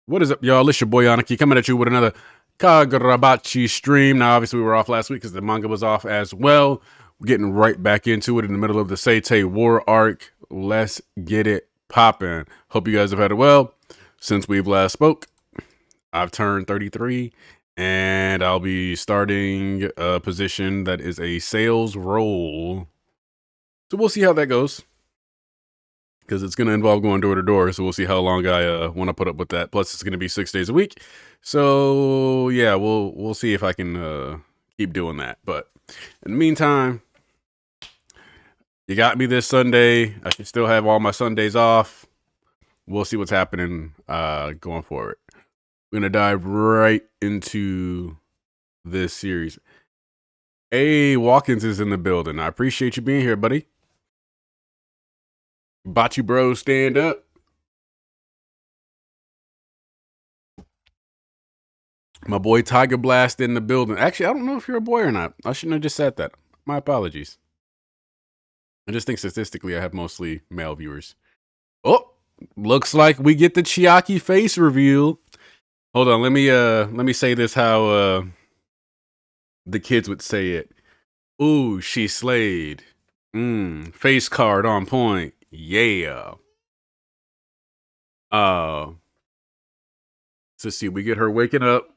What is up, y'all? It's your boy Aniki coming at you with another Kagurabachi stream. Now, obviously, we were off last week because the manga was off as well. We're getting right back into it in the middle of the Seitei War arc. Let's get it popping. Hope you guys have had it well. Since we've last spoke, I've turned 33, and I'll be starting a position that is a sales role. So we'll see how that goes, because it's going to involve going door to door. So we'll see how long I want to put up with that. Plus, it's going to be 6 days a week. So yeah, we'll see if I can keep doing that. But in the meantime, you got me this Sunday. I should still have all my Sundays off. We'll see what's happening going forward. We're gonna dive right into this series. Hey, Watkins is in the building. I appreciate you being here, buddy. Bachi bro, stand up. My boy Tiger Blast in the building. Actually, I don't know if you're a boy or not. I shouldn't have just said that. My apologies. I just think statistically I have mostly male viewers. Oh, looks like we get the Chiaki face reveal. Hold on, let me say this how the kids would say it. Ooh, she slayed. Face card on point. Yeah. Uh so see, we get her waking up.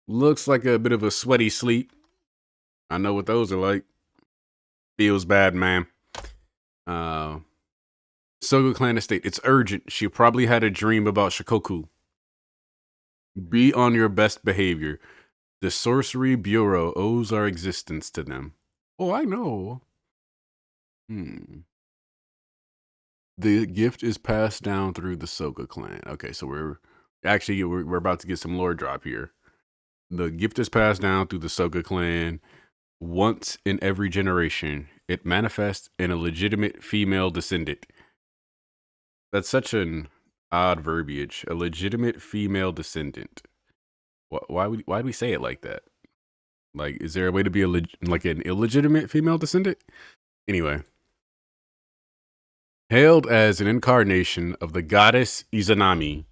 Looks like a bit of a sweaty sleep. I know what those are like. Feels bad, man. Uh Soga Clan Estate. It's urgent. She probably had a dream about Shikoku. Be on your best behavior. The Sorcery Bureau owes our existence to them. Oh, I know. The gift is passed down through the Soga clan. Okay, so we're about to get some lore drop here. The gift is passed down through the Soga clan once in every generation. It manifests in a legitimate female descendant. That's such an odd verbiage. A legitimate female descendant. Why do we say it like that? Like, is there a way to be like an illegitimate female descendant? Anyway, hailed as an incarnation of the goddess Izanami.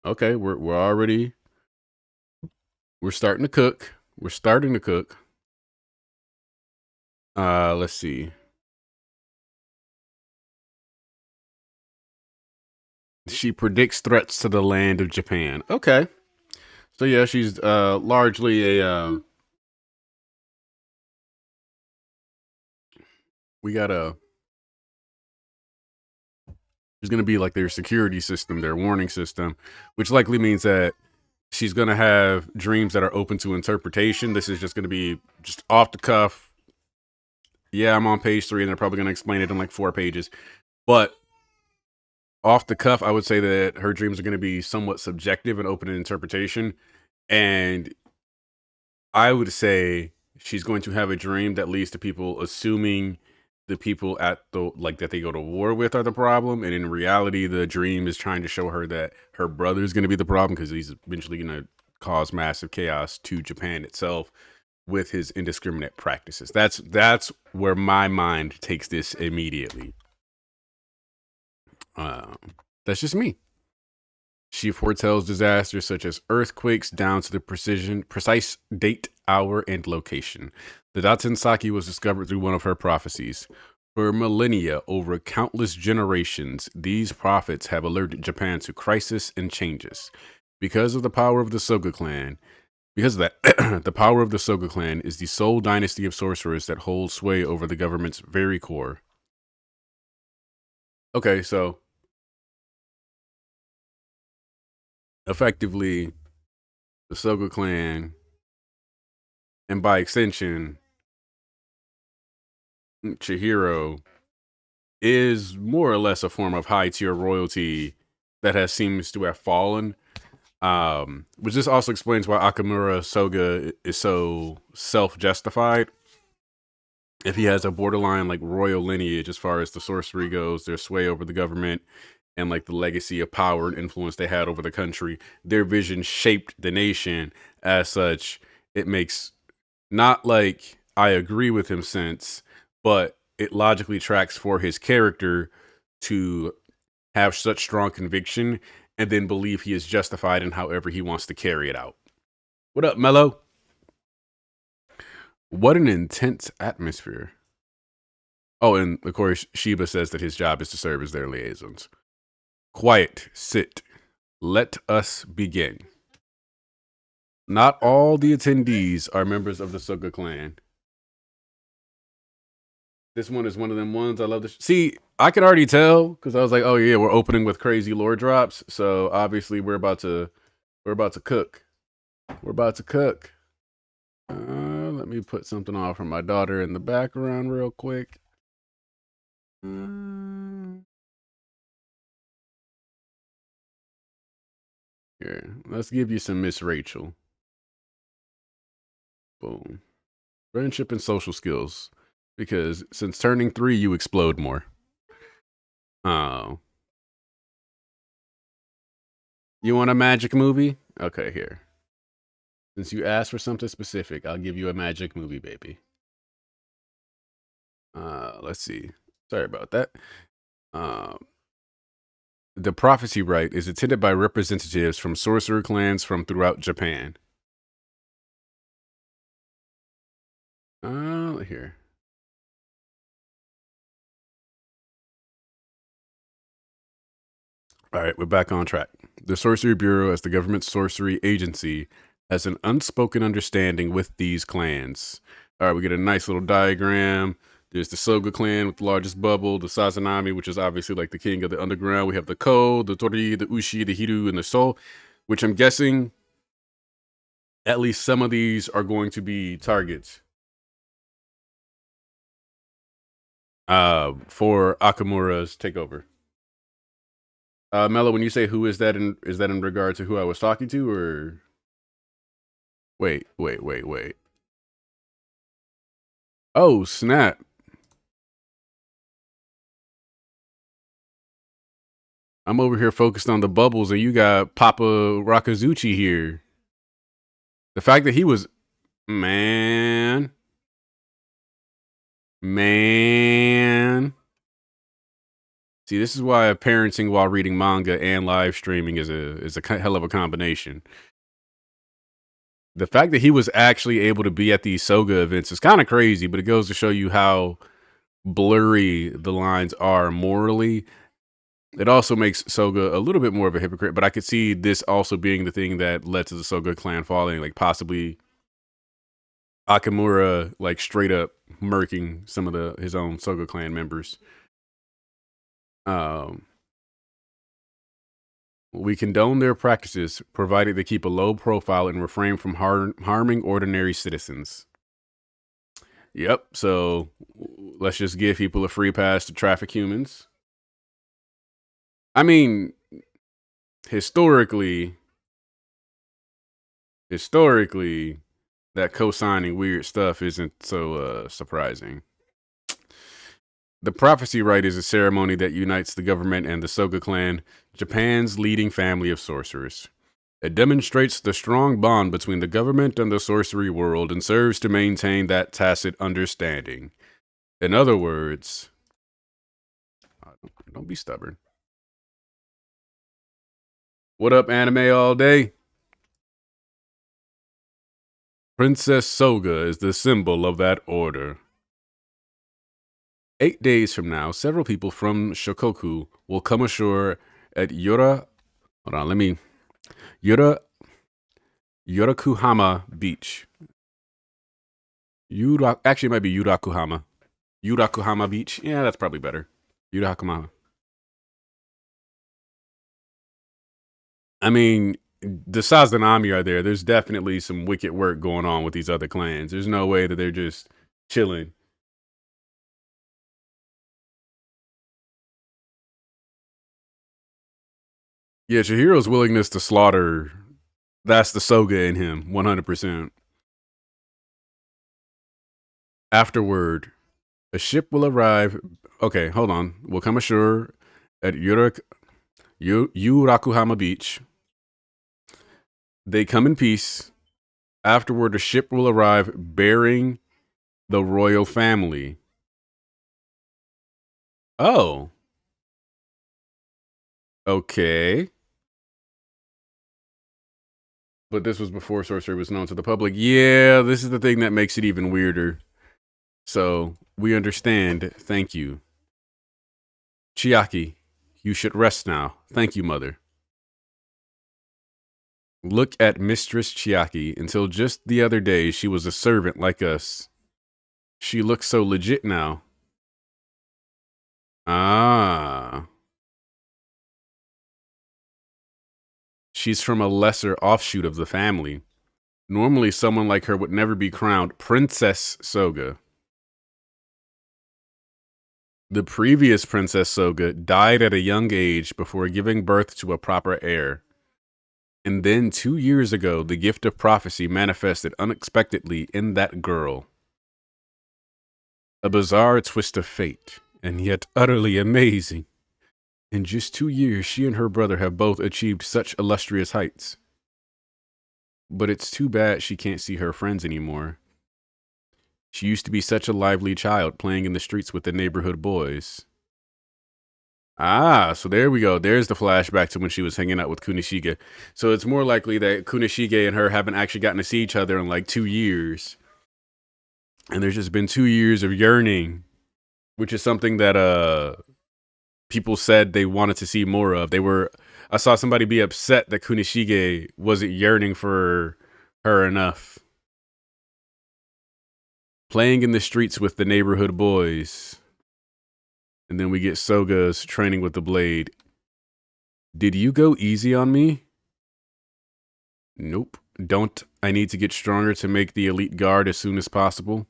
Okay, we're starting to cook. We're starting to cook. Let's see. She predicts threats to the land of Japan. Okay. So yeah, she's largely a we got a she's going to be like their security system, their warning system, which likely means that she's going to have dreams that are open to interpretation. This is just going to be just off the cuff. Yeah, I'm on page 3 and they're probably going to explain it in like 4 pages. But off the cuff, I would say that her dreams are going to be somewhat subjective and open to interpretation. And I would say she's going to have a dream that leads to people assuming the people at the like that they go to war with are the problem, and in reality, the dream is trying to show her that her brother is going to be the problem because he's eventually going to cause massive chaos to Japan itself with his indiscriminate practices. That's where my mind takes this immediately. Um, that's just me. She foretells disasters such as earthquakes down to the precise date, hour, and location. The Datsensaki was discovered through one of her prophecies. For millennia, over countless generations, these prophets have alerted Japan to crisis and changes. Because of the power of the Soga clan, because of that, the power of the Soga clan is the sole dynasty of sorcerers that holds sway over the government's very core. Okay, so effectively, the Soga clan, and by extension, Chihiro, is more or less a form of high tier royalty that has seems to have fallen. Which this also explains why Akamura Soga is so self justified. If he has a borderline like royal lineage as far as the sorcery goes, their sway over the government, and like the legacy of power and influence they had over the country, their vision shaped the nation. As such, it makes not like I agree with him sense, but it logically tracks for his character to have such strong conviction and then believe he is justified in however he wants to carry it out. What up, Mello? What an intense atmosphere. Oh, and of course, Sheba says that his job is to serve as their liaisons. Quiet, sit. Let us begin. Not all the attendees are members of the Soga clan. This one is one of them ones I love to see. I can already tell because I was like, oh yeah, we're opening with crazy lore drops. So obviously we're about to cook. We're about to cook. Let me put something on from my daughter in the background real quick. Here, let's give you some Miss Rachel. Boom. Friendship and social skills. Because since turning 3, you explode more. Oh. You want a magic movie? Okay, here. Since you asked for something specific, I'll give you a magic movie, baby. Let's see. Sorry about that. The prophecy rite is attended by representatives from sorcerer clans from throughout Japan. Here. All right, we're back on track. The Sorcery Bureau, as the government sorcery agency, has an unspoken understanding with these clans. All right, we get a nice little diagram. There's the Soga clan with the largest bubble, the Sazanami, which is obviously like the king of the underground. We have the Ko, the Tori, the Ushi, the Hiru, and the Sol, which I'm guessing at least some of these are going to be targets for Akamura's takeover. Mello, when you say who is that in regard to who I was talking to, or wait. Oh, snap. I'm over here focused on the bubbles, and you got Papa Rakazuchi here. The fact that he was, man. See, this is why parenting while reading manga and live streaming is a hell of a combination. The fact that he was actually able to be at these Soga events is kind of crazy, but it goes to show you how blurry the lines are morally. It also makes Soga a little bit more of a hypocrite, but I could see this also being the thing that led to the Soga clan falling, like possibly Akamura, like straight up murking some of his own Soga clan members. Um, we condone their practices, provided they keep a low profile and refrain from harming ordinary citizens. Yep. So let's just give people a free pass to traffic humans. I mean, historically, that co-signing weird stuff isn't so surprising. The prophecy rite is a ceremony that unites the government and the Soga clan, Japan's leading family of sorcerers. It demonstrates the strong bond between the government and the sorcery world and serves to maintain that tacit understanding. In other words, don't be stubborn. What up, anime all day? Princess Soga is the symbol of that order. 8 days from now, several people from Shokoku will come ashore at Yurakuhama Beach. Actually, it might be Yurakuhama. Yurakuhama Beach. Yeah, that's probably better. Yurakuhama. I mean, the Sazanami are there. There's definitely some wicked work going on with these other clans. There's no way that they're just chilling. Yeah, Chihiro's willingness to slaughter, that's the Soga in him, 100%. Afterward, a ship will arrive. Okay, hold on. We'll come ashore at Yurakuhama Beach. They come in peace. Afterward, a ship will arrive bearing the royal family. Oh. Okay. But this was before sorcery was known to the public. Yeah, this is the thing that makes it even weirder. So we understand. Thank you. Chiaki, you should rest now. Thank you, mother. Look at Mistress Chiaki. Until just the other day, she was a servant like us. She looks so legit now. Ah. She's from a lesser offshoot of the family. Normally, someone like her would never be crowned Princess Soga. The previous Princess Soga died at a young age before giving birth to a proper heir. And then 2 years ago, the gift of prophecy manifested unexpectedly in that girl. A bizarre twist of fate, and yet utterly amazing. In just 2 years, she and her brother have both achieved such illustrious heights. But it's too bad she can't see her friends anymore. She used to be such a lively child playing in the streets with the neighborhood boys. Ah, so there we go. There's the flashback to when she was hanging out with Kunishige. So it's more likely that Kunishige and her haven't actually gotten to see each other in like 2 years. And there's just been 2 years of yearning, which is something that people said they wanted to see more of. I saw somebody be upset that Kunishige wasn't yearning for her enough. Playing in the streets with the neighborhood boys. And then we get Soga's training with the blade. Did you go easy on me? Nope. Don't I need to get stronger to make the elite guard as soon as possible?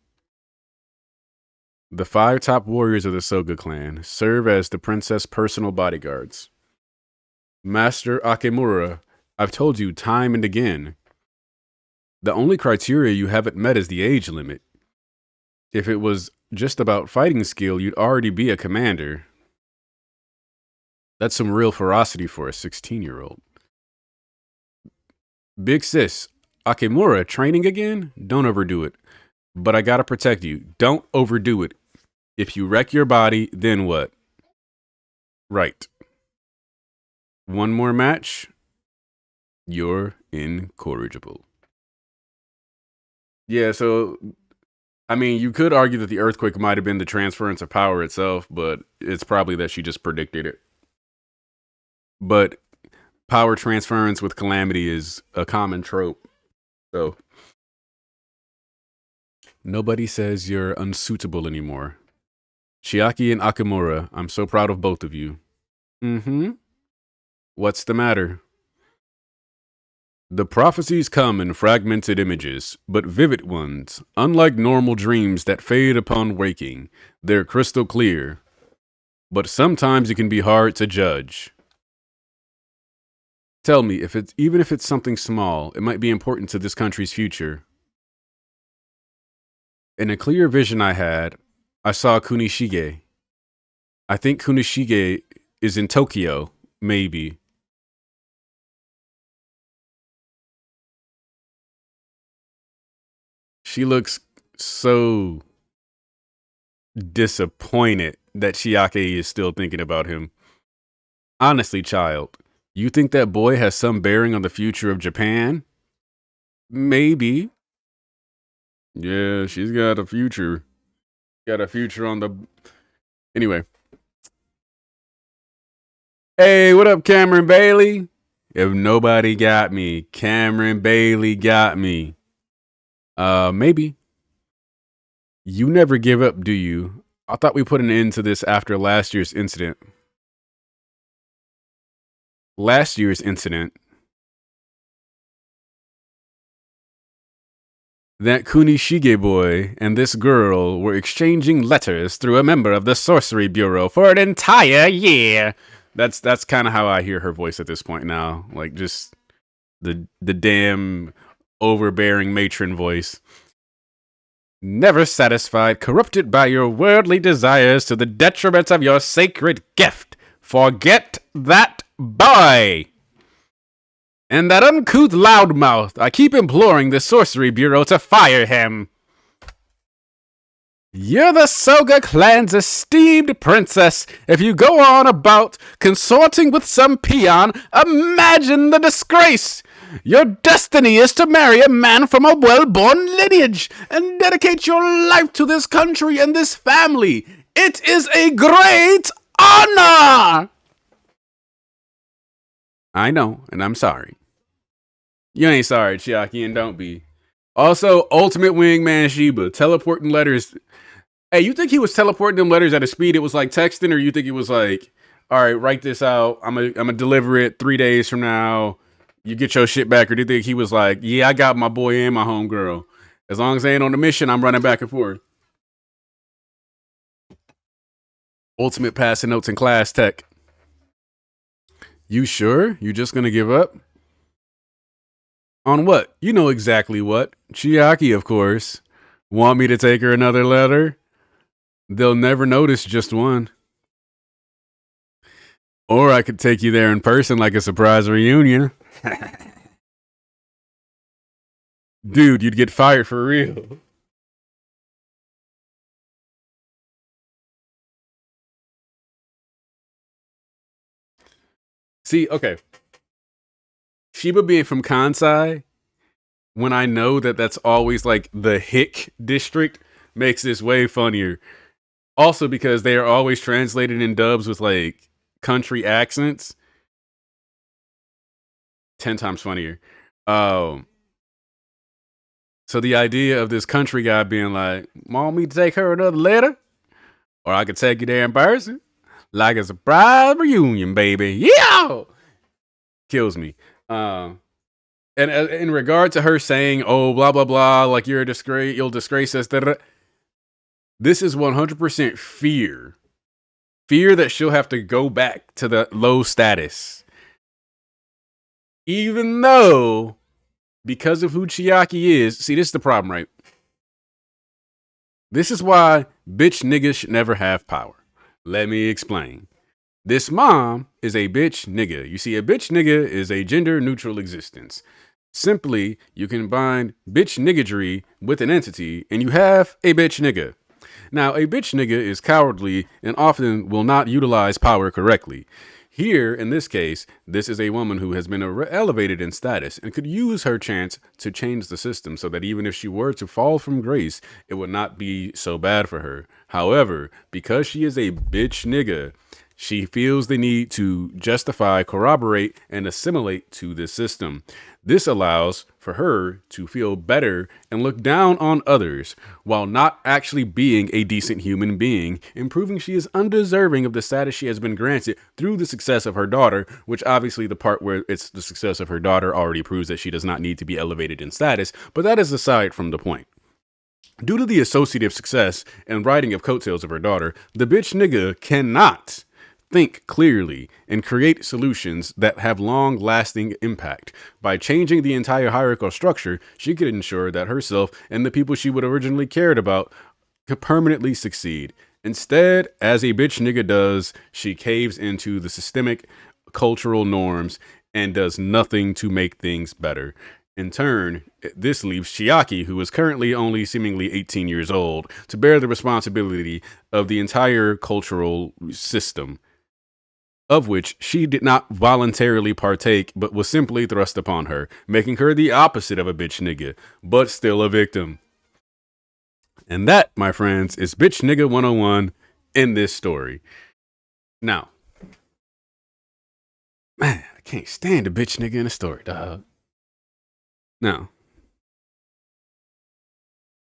The 5 top warriors of the Soga clan serve as the princess' personal bodyguards. Master Akemura, I've told you time and again. The only criteria you haven't met is the age limit. If it was just about fighting skill, you'd already be a commander. That's some real ferocity for a 16-year-old. Big sis, Akemura training again? Don't overdo it. But I gotta protect you. Don't overdo it. If you wreck your body, then what? Right. One more match? You're incorrigible. Yeah, so I mean, you could argue that the earthquake might have been the transference of power itself, but it's probably that she just predicted it. But power transference with calamity is a common trope. So nobody says you're unsuitable anymore. Chiaki and Akemura, I'm so proud of both of you. Mm-hmm. What's the matter? The prophecies come in fragmented images, but vivid ones. Unlike normal dreams that fade upon waking, they're crystal clear. But sometimes it can be hard to judge. Tell me, even if it's something small, it might be important to this country's future. In a clear vision I had, I saw Kunishige. I think Kunishige is in Tokyo, maybe. She looks so disappointed that Chiaki is still thinking about him. Honestly, child, you think that boy has some bearing on the future of Japan? Maybe. Yeah, she's got a future. Got a future on the... Anyway. Hey, what up, Cameron Bailey? If nobody got me, Cameron Bailey got me. Maybe. You never give up, do you? I thought we put an end to this after last year's incident. Last year's incident. That Kunishige boy and this girl were exchanging letters through a member of the Sorcery Bureau for an entire year. That's kind of how I hear her voice at this point now. Like, just the damn overbearing matron voice. Never satisfied, corrupted by your worldly desires to the detriment of your sacred gift. Forget that boy! And that uncouth loudmouth, I keep imploring the Sorcery Bureau to fire him. You're the Soga clan's esteemed princess. If you go on about consorting with some peon, imagine the disgrace. Your destiny is to marry a man from a well-born lineage and dedicate your life to this country and this family. It is a great honor. I know, and I'm sorry. You ain't sorry, Chiaki, and don't be. Also, Ultimate Wingman Sheba, teleporting letters. Hey, you think he was teleporting them letters at a speed it was like texting, or you think he was like, all right, write this out. I'm gonna deliver it 3 days from now. You get your shit back, or do you think he was like, yeah, I got my boy and my homegirl. As long as they ain't on the mission, I'm running back and forth. Ultimate passing notes in class tech. You sure? You just gonna give up? On what? You know exactly what. Chiaki, of course. Want me to take her another letter? They'll never notice just one. Or I could take you there in person like a surprise reunion. Dude, you'd get fired for real. See, okay. Shiba being from Kansai, when I know that that's always like the hick district, makes this way funnier. Also because they are always translated in dubs with like country accents. 10 times funnier. Um, so the idea of this country guy being like, want me to take her another letter? Or I could take you there in person? Like a surprise reunion, baby. Yeah! Kills me. And in regard to her saying, "Oh, blah blah blah," like you're a disgrace, you'll disgrace us. Da, da, da, this is 100% fear that she'll have to go back to the low status, even though because of who Chiaki is. See, this is the problem, right? This is why bitch niggas should never have power. Let me explain. This mom is a bitch nigga. You see, a bitch nigga is a gender neutral existence. Simply, you combine bitch niggadry with an entity, and you have a bitch nigga. Now, a bitch nigga is cowardly and often will not utilize power correctly. Here, in this case, this is a woman who has been elevated in status and could use her chance to change the system so that even if she were to fall from grace, it would not be so bad for her. However, because she is a bitch nigga, she feels the need to justify, corroborate, and assimilate to this system. This allows for her to feel better and look down on others while not actually being a decent human being, and proving she is undeserving of the status she has been granted through the success of her daughter, which obviously the part where it's the success of her daughter already proves that she does not need to be elevated in status, but that is aside from the point. Due to the associative success and riding of coattails of her daughter, the bitch nigga cannot think clearly and create solutions that have long lasting impact. By changing the entire hierarchical structure, she could ensure that herself and the people she would originally cared about could permanently succeed. Instead, as a bitch nigga does, she caves into the systemic cultural norms and does nothing to make things better. In turn, this leaves Chiaki, who is currently only seemingly 18 years old, to bear the responsibility of the entire cultural system, of which she did not voluntarily partake, but was simply thrust upon her, making her the opposite of a bitch nigga, but still a victim. And that, my friends, is bitch nigga 101 in this story. Now, man, I can't stand a bitch nigga in a story, dog. Now,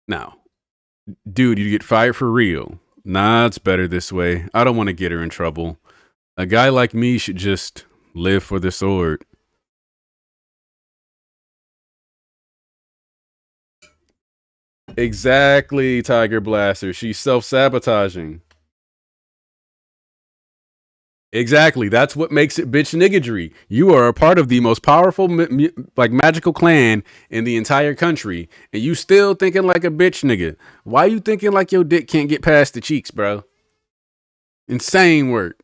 now, dude, you get fired for real. Nah, it's better this way. I don't want to get her in trouble. A guy like me should just live for the sword. Exactly, Tiger Blaster. She's self sabotaging. Exactly. That's what makes it bitch niggadry. You are a part of the most powerful, like magical clan in the entire country, and you still thinking like a bitch nigga. Why you thinking like your dick can't get past the cheeks, bro? Insane work.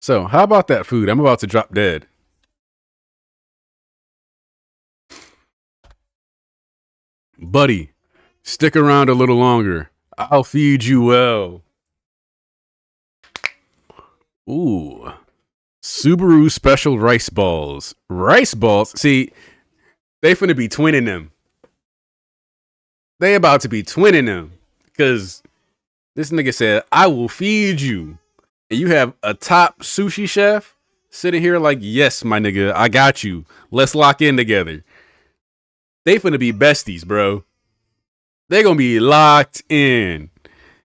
So, how about that food? I'm about to drop dead. Buddy, stick around a little longer. I'll feed you well. Ooh. Subaru special rice balls. Rice balls? See, they finna be twinning them. They about to be twinning them. Because this nigga said, I will feed you. And you have a top sushi chef sitting here like, yes, my nigga, I got you. Let's lock in together. They finna be besties, bro. They gonna be locked in.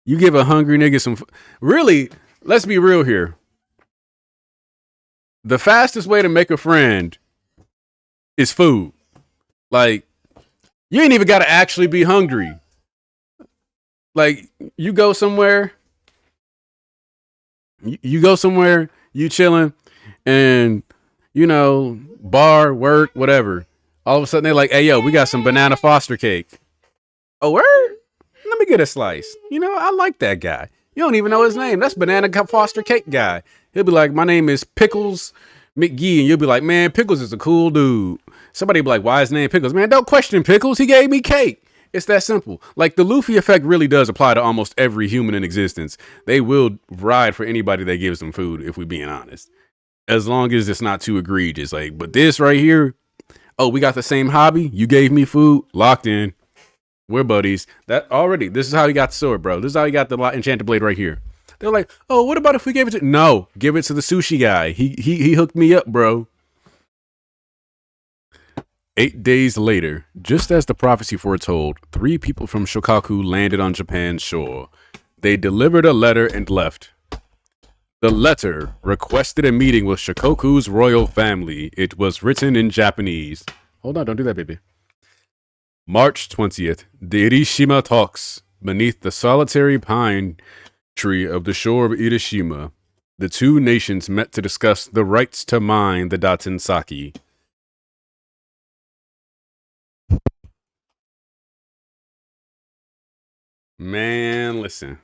You give a hungry nigga some. Really, let's be real here. The fastest way to make a friend is food. Like, you ain't even gotta actually be hungry. Like, you go somewhere, you go somewhere, you chilling, and you know, bar, work, whatever. All of a sudden they're like, hey yo, we got some banana foster cake. Oh, word? Let me get a slice. You know, I like that guy. You don't even know his name. That's Banana Foster Cake guy. He'll be like, my name is Pickles McGee. And you'll be like, man, Pickles is a cool dude. Somebody be like, why his name Pickles? Man, don't question Pickles. He gave me cake. It's that simple. Like, the Luffy effect really does apply to almost every human in existence. They will ride for anybody that gives them food, if we're being honest. As long as it's not too egregious. Like, but this right here, oh, we got the same hobby. You gave me food. Locked in. We're buddies. That already. This is how he got the sword, bro. This is how he got the enchanted blade right here. They're like, oh, what about if we gave it to? No, give it to the sushi guy. He hooked me up, bro. 8 days later, just as the prophecy foretold, 3 people from Shokaku landed on Japan's shore. They delivered a letter and left. The letter requested a meeting with Shikoku's royal family. It was written in Japanese. Hold on, don't do that, baby. March 20th, the Irishima talks. Beneath the solitary pine tree of the shore of Irishima, the two nations met to discuss the rights to mine the Daten Saki. Man, listen.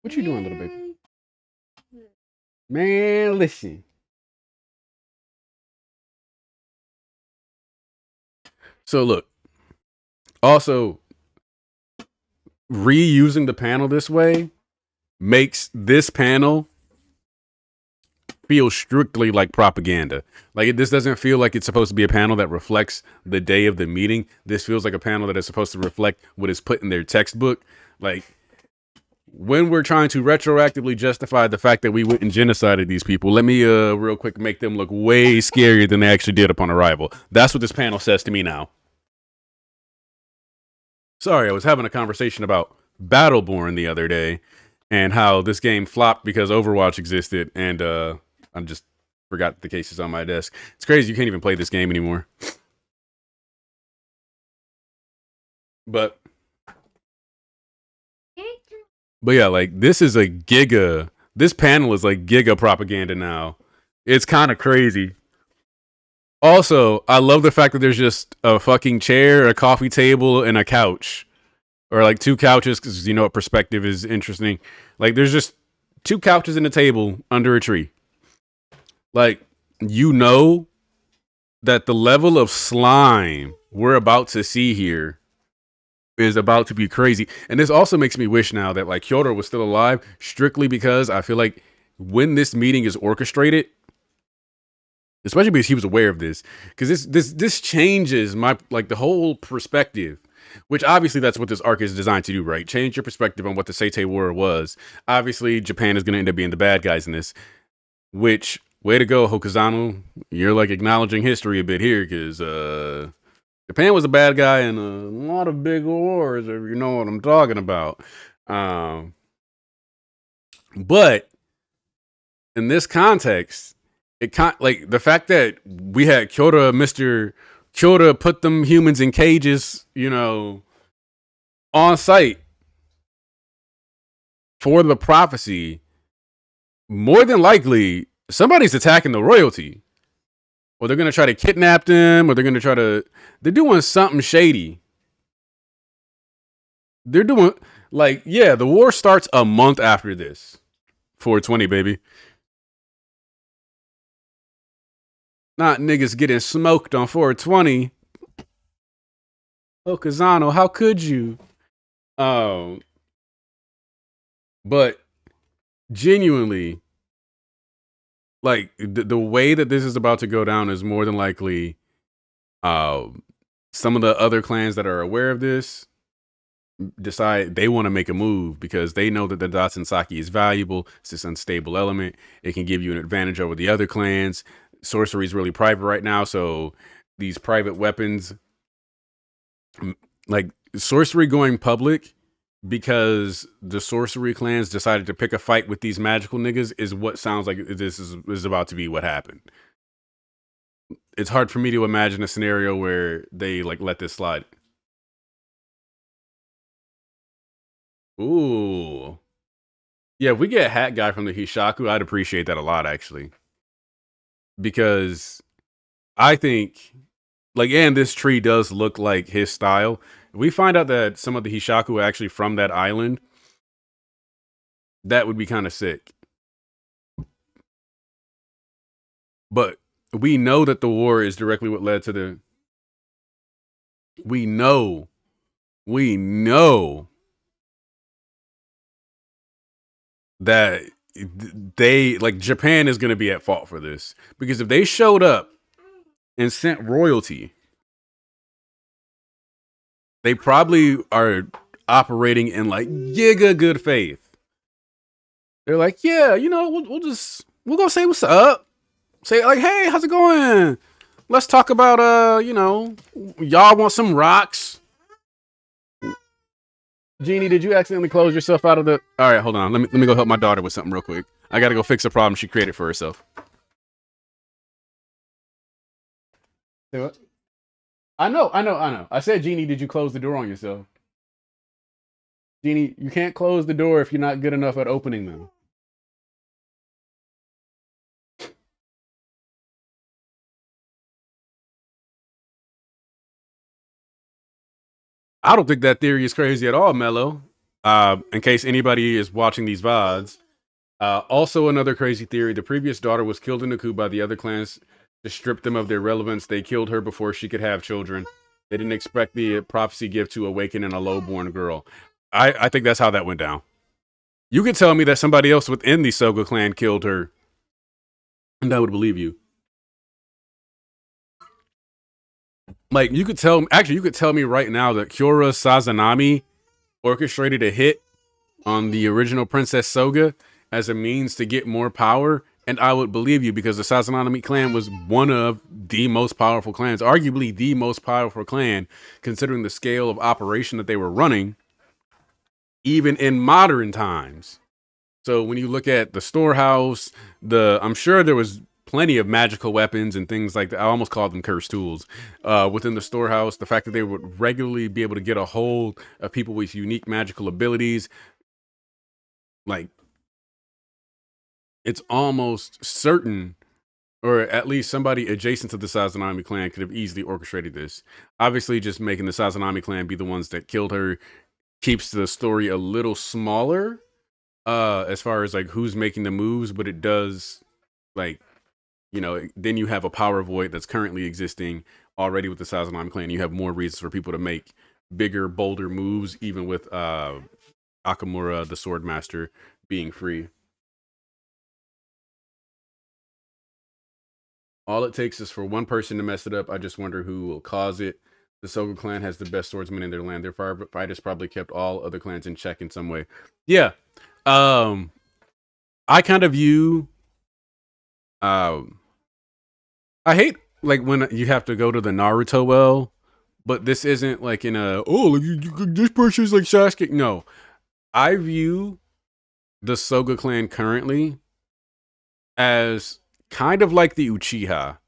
What you doing, little baby? Man, listen. So look, also reusing the panel this way makes this panel feel strictly like propaganda. Like, this doesn't feel like it's supposed to be a panel that reflects the day of the meeting. This feels like a panel that is supposed to reflect what is put in their textbook. Like, when we're trying to retroactively justify the fact that we went and genocided these people, let me real quick make them look way scarier than they actually did upon arrival. That's what this panel says to me now. Sorry, I was having a conversation about Battleborn the other day and how this game flopped because Overwatch existed, and I just forgot the cases on my desk. It's crazy you can't even play this game anymore. But yeah, like, this is a giga. This panel is like giga propaganda now. It's kind of crazy. Also, I love the fact that there's just a fucking chair, a coffee table, and a couch. Or like 2 couches, because you know what, perspective is interesting. Like, there's just 2 couches and a table under a tree. Like, you know that the level of slime we're about to see here is about to be crazy. And this also makes me wish now that, like, Kyoto was still alive, strictly because I feel like when this meeting is orchestrated, especially because he was aware of this, because this changes my, like, the whole perspective. Which obviously that's what this arc is designed to do, right? Change your perspective on what the Seitei War was. Obviously, Japan is going to end up being the bad guys in this. Which, way to go, Hokusano. You're like acknowledging history a bit here, because Japan was a bad guy in a lot of big wars, if you know what I'm talking about. But in this context, like the fact that we had Mr. Kyoto put them humans in cages, you know, on site for the prophecy, more than likely somebody's attacking the royalty. Or they're going to try to kidnap them, or they're doing something shady. They're doing, like, yeah, the war starts a month after this. 420, baby. Not niggas getting smoked on 420. Oh, Kazano, how could you? Um, but genuinely, like the way that this is about to go down is more than likely um some of the other clans that are aware of this decide they want to make a move because they know that the Datsun Saki is valuable. It's this unstable element. It can give you an advantage over the other clans. Sorcery is really private right now, so these private weapons, like sorcery going public because the sorcery clans decided to pick a fight with these magical niggas, is what sounds like this is about to be what happened. It's hard for me to imagine a scenario where they like let this slide. Ooh. Yeah, if we get a hat guy from the Hishaku, I'd appreciate that a lot actually. Because I think like and this tree does look like his style. If we find out that some of the Hishaku are actually from that island, that would be kind of sick. But we know that the war is directly what led to the we know we know that they like Japan is going to be at fault for this because if they showed up and sent royalty, they probably are operating in like giga good faith. They're like, yeah, we'll go say what's up. Say like, hey, how's it going? Let's talk about y'all want some rocks? Jeannie, did you accidentally close yourself out of the? All right, hold on. Let me go help my daughter with something real quick. I got to go fix a problem she created for herself. Say what? I know. I said, Jeannie, did you close the door on yourself? Jeannie, you can't close the door if you're not good enough at opening them. I don't think that theory is crazy at all, Mello. In case anybody is watching these VODs. Also, another crazy theory: the previous daughter was killed in a coup by the other clans to strip them of their relevance. They killed her before she could have children. They didn't expect the prophecy gift to awaken in a lowborn girl. I think that's how that went down. You could tell me that somebody else within the Soga clan killed her, and I would believe you. Like you could tell me right now that Kyora Sazanami orchestrated a hit on the original Princess Soga as a means to get more power, and I would believe you because the Sazanami clan was one of the most powerful clans, arguably the most powerful clan, considering the scale of operation that they were running, even in modern times. So when you look at the storehouse, I'm sure there was plenty of magical weapons and things like that. I almost called them cursed tools within the storehouse. The fact that they would regularly be able to get a hold of people with unique magical abilities, like it's almost certain, or at least somebody adjacent to the Sazanami clan could have easily orchestrated this. Obviously, just making the Sazanami clan be the ones that killed her keeps the story a little smaller as far as like who's making the moves, but it does like then you have a power void that's currently existing already with the Sazanami clan. You have more reasons for people to make bigger, bolder moves, even with Akamura, the Sword Master, being free. All it takes is for one person to mess it up. I just wonder who will cause it. The Soga clan has the best swordsmen in their land. Their fighters probably kept all other clans in check in some way. Yeah. Um, I kind of view um I hate like when you have to go to the Naruto well, but this isn't like in a like this person's like Sasuke. No. I view the Soga clan currently as kind of like the Uchiha,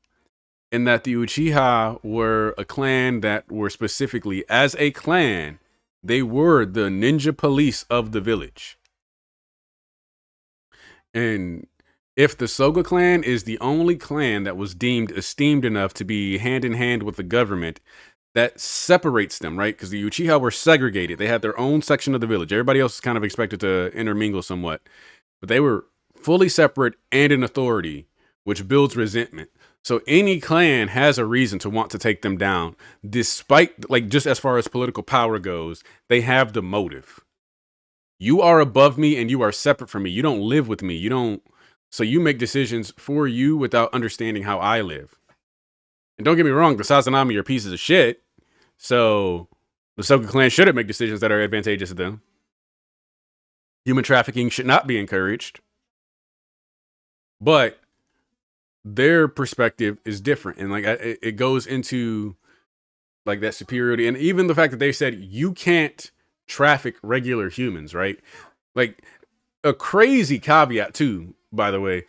in that the Uchiha were a clan that were specifically, as a clan, they were the ninja police of the village. And if the Soga clan is the only clan that was deemed esteemed enough to be hand in hand with the government, that separates them, right? Because the Uchiha were segregated. They had their own section of the village. Everybody else is kind of expected to intermingle somewhat. But they were fully separate and in authority, which builds resentment. So any clan has a reason to want to take them down, despite, like, just as far as political power goes, they have the motive. You are above me and you are separate from me. You don't live with me. You don't. So you make decisions for you without understanding how I live. And don't get me wrong, the Sazanami are pieces of shit. So the Soka clan shouldn't make decisions that are advantageous to them. Human trafficking should not be encouraged. But their perspective is different. And like it goes into like that superiority. And even the fact that they said you can't traffic regular humans, right? Like a crazy caveat too, by the way.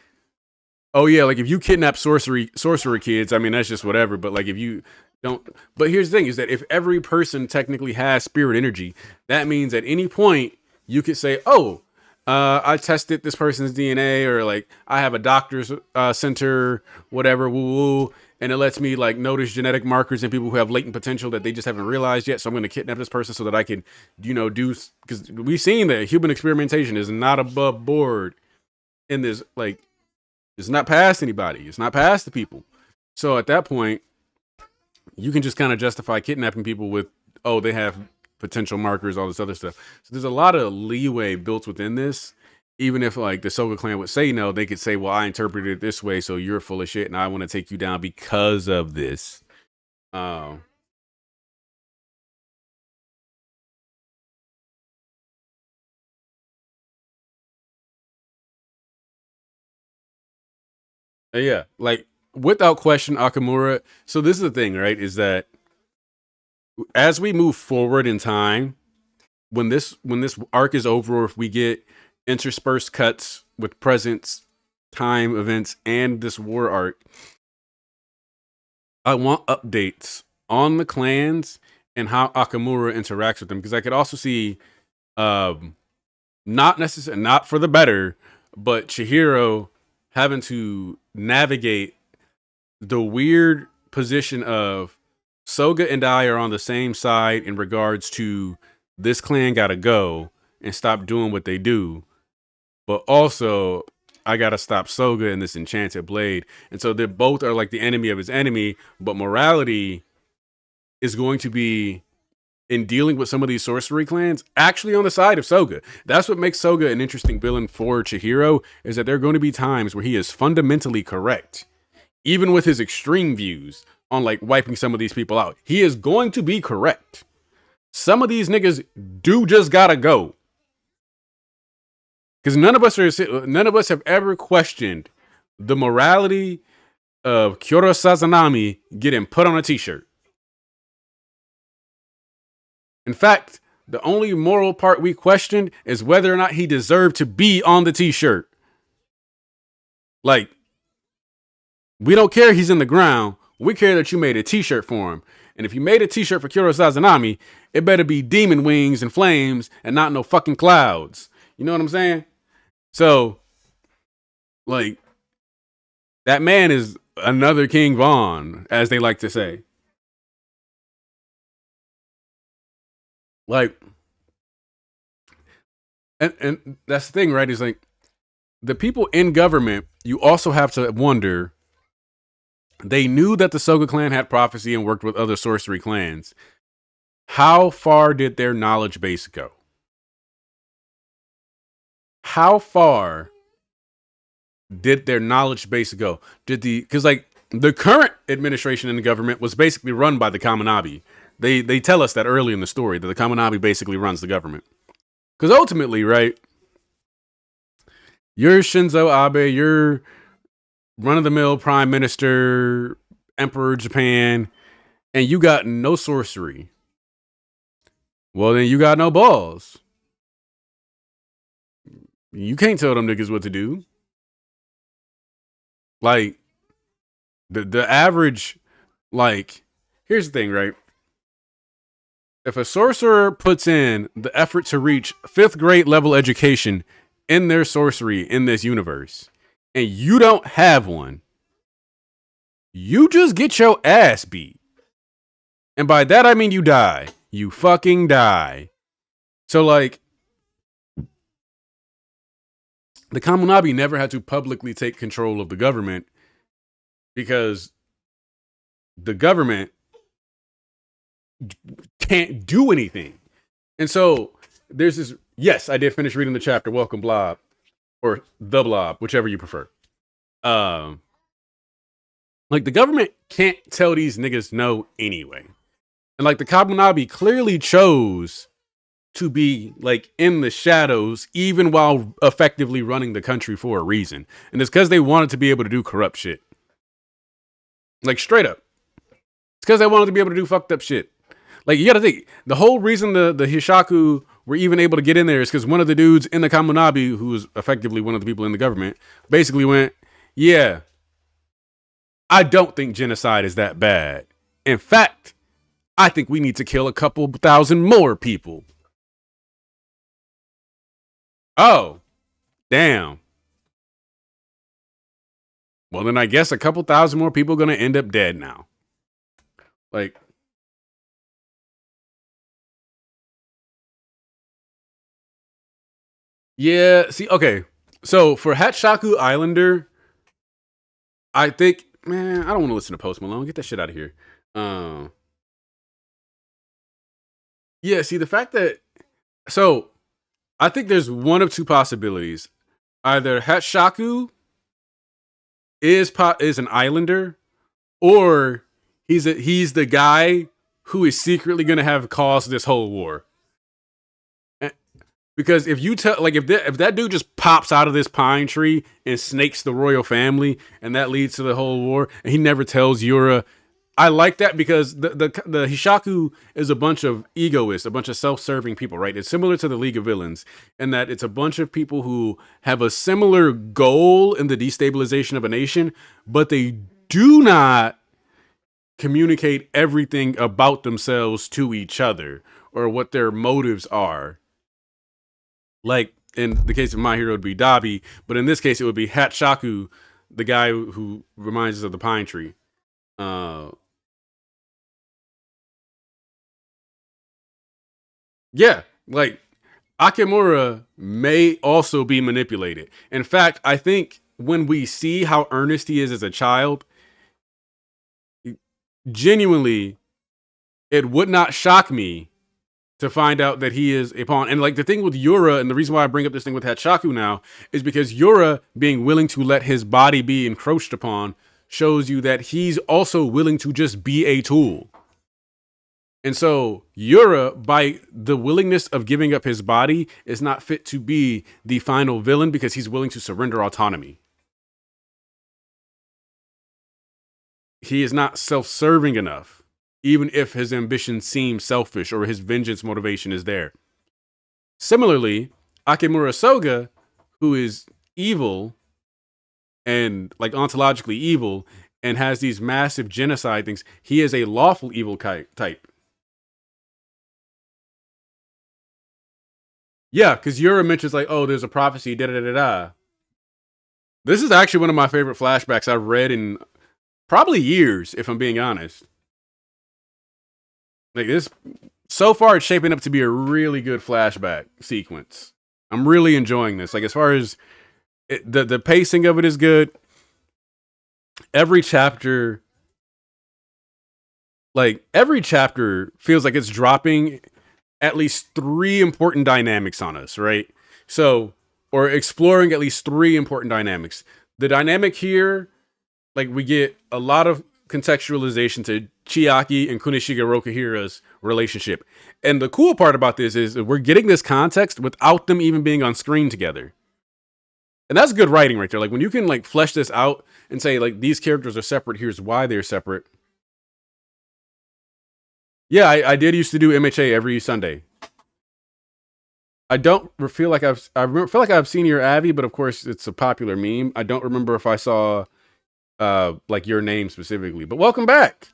Oh yeah, like if you kidnap sorcerer kids, I mean that's just whatever. But like if you don't, but here's the thing: is that if every person technically has spirit energy, that means at any point you could say, "Oh, I tested this person's DNA," or like I have a doctor's center, whatever, woo woo, and it lets me like notice genetic markers in people who have latent potential that they just haven't realized yet. So I'm going to kidnap this person so that I can, do because we've seen that human experimentation is not above board in this like it's not past anybody. It's not past the people. So at that point, you can just kind of justify kidnapping people with, oh, they have potential markers, all this other stuff. So there's a lot of leeway built within this. Even if like the Soga clan would say no, they could say, well, I interpreted it this way, so you're full of shit, and I want to take you down because of this. Um, yeah, like without question, Akamura. So this is the thing, right? Is that as we move forward in time, when this arc is over, or if we get interspersed cuts with present time events and this war arc, I want updates on the clans and how Akamura interacts with them, because I could also see um not necessarily not for the better, but Chihiro having to navigate the weird position of Soga and I are on the same side in regards to this clan gotta go and stop doing what they do, but also I gotta stop Soga and this enchanted blade. And so they both are like the enemy of his enemy, but morality is going to be in dealing with some of these sorcery clans actually on the side of Soga. That's what makes Soga an interesting villain for Chihiro, is that there are going to be times where he is fundamentally correct, even with his extreme views on like wiping some of these people out. He is going to be correct. Some of these niggas do just gotta go. Because none of us have ever questioned the morality of Kyoto Sazanami getting put on a t-shirt. In fact, the only moral part we questioned is whether or not he deserved to be on the t-shirt. Like, we don't care he's in the ground. We care that you made a t-shirt for him. And if you made a t-shirt for Kyoto Sazanami, it better be demon wings and flames and not no fucking clouds. You know what I'm saying? So, like, that man is another King Vaughn, as they like to say. Like, and that's the thing, right? Is like the people in government, you also have to wonder, they knew that the Soga clan had prophecy and worked with other sorcery clans. How far did their knowledge base go? How far did their knowledge base go? Because like the current administration in the government was basically run by the Kaminabi. They tell us that early in the story that the Kaminabi basically runs the government. Because ultimately, right, you're Shinzo Abe, you're run of the mill prime minister, emperor of Japan, and you got no sorcery. Well, then you got no balls. You can't tell them niggas what to do. Like the average, like, here's the thing, right? If a sorcerer puts in the effort to reach fifth grade level education in their sorcery in this universe, and you don't have one, you just get your ass beat. And by that I mean you die. You fucking die. So like the Kamunabi never had to publicly take control of the government because the government can't do anything. And so there's this. Yes, I did finish reading the chapter. Welcome, Blob, or the Blob, whichever you prefer. Um, like the government can't tell these niggas no anyway, and like the Kabunabi clearly chose to be like in the shadows, even while effectively running the country for a reason, and it's because they wanted to be able to do corrupt shit, like straight up. It's because they wanted to be able to do fucked up shit. Like you got to think the whole reason the Hishaku were even able to get in there is because one of the dudes in the Kamunabi, who was effectively one of the people in the government, basically went, "Yeah, I don't think genocide is that bad. In fact, I think we need to kill a couple thousand more people." Oh, damn. Well, then I guess a couple thousand more people are gonna end up dead now. Like, yeah. See, okay. So for Hatshaku Islander, I think, man, I don't want to listen to Post Malone. Get that shit out of here. Um, yeah. See, the fact that so I think there's one of two possibilities. Either Hatshaku is an Islander, or he's the guy who is secretly gonna have caused this whole war. Because if you tell, like, if that dude just pops out of this pine tree and snakes the royal family, and that leads to the whole war, and he never tells Yura, I like that because the Hishaku is a bunch of egoists, a bunch of self-serving people, right? It's similar to the League of Villains in that it's a bunch of people who have a similar goal in the destabilization of a nation, but they do not communicate everything about themselves to each other or what their motives are. Like in the case of My Hero, it would be Dabi, but in this case, it would be Hatshaku, the guy who reminds us of the pine tree. Uh, yeah, like Akimura may also be manipulated. In fact, I think when we see how earnest he is as a child, genuinely, it would not shock me to find out that he is a pawn. And like the thing with Yura, and the reason why I bring up this thing with Hatshaku now, is because Yura being willing to let his body be encroached upon shows you that he's also willing to just be a tool. And so Yura, by the willingness of giving up his body, is not fit to be the final villain because he's willing to surrender autonomy. He is not self-serving enough, even if his ambition seems selfish or his vengeance motivation is there. Similarly, Akimura Soga, who is evil and like ontologically evil and has these massive genocide things, he is a lawful evil type. Yeah, because Yura mentions like, oh, there's a prophecy, da da da da. This is actually one of my favorite flashbacks I've read in probably years, if I'm being honest. Like this, so far, it's shaping up to be a really good flashback sequence. I'm really enjoying this. Like as far as the pacing of it is good. Every chapter, every chapter feels like it's dropping at least three important dynamics on us, right? So, or exploring at least three important dynamics. The dynamic here, like we get a lot of contextualization to Chiaki and Kunishiga Rokuhira's relationship. And the cool part about this is we're getting this context without them even being on screen together. And that's good writing right there. Like when you can like flesh this out and say like these characters are separate, here's why they're separate. Yeah, I did used to do MHA every Sunday. I don't feel like feel like I've seen your Avi, but of course it's a popular meme. I don't remember if I saw like your name specifically. But welcome back.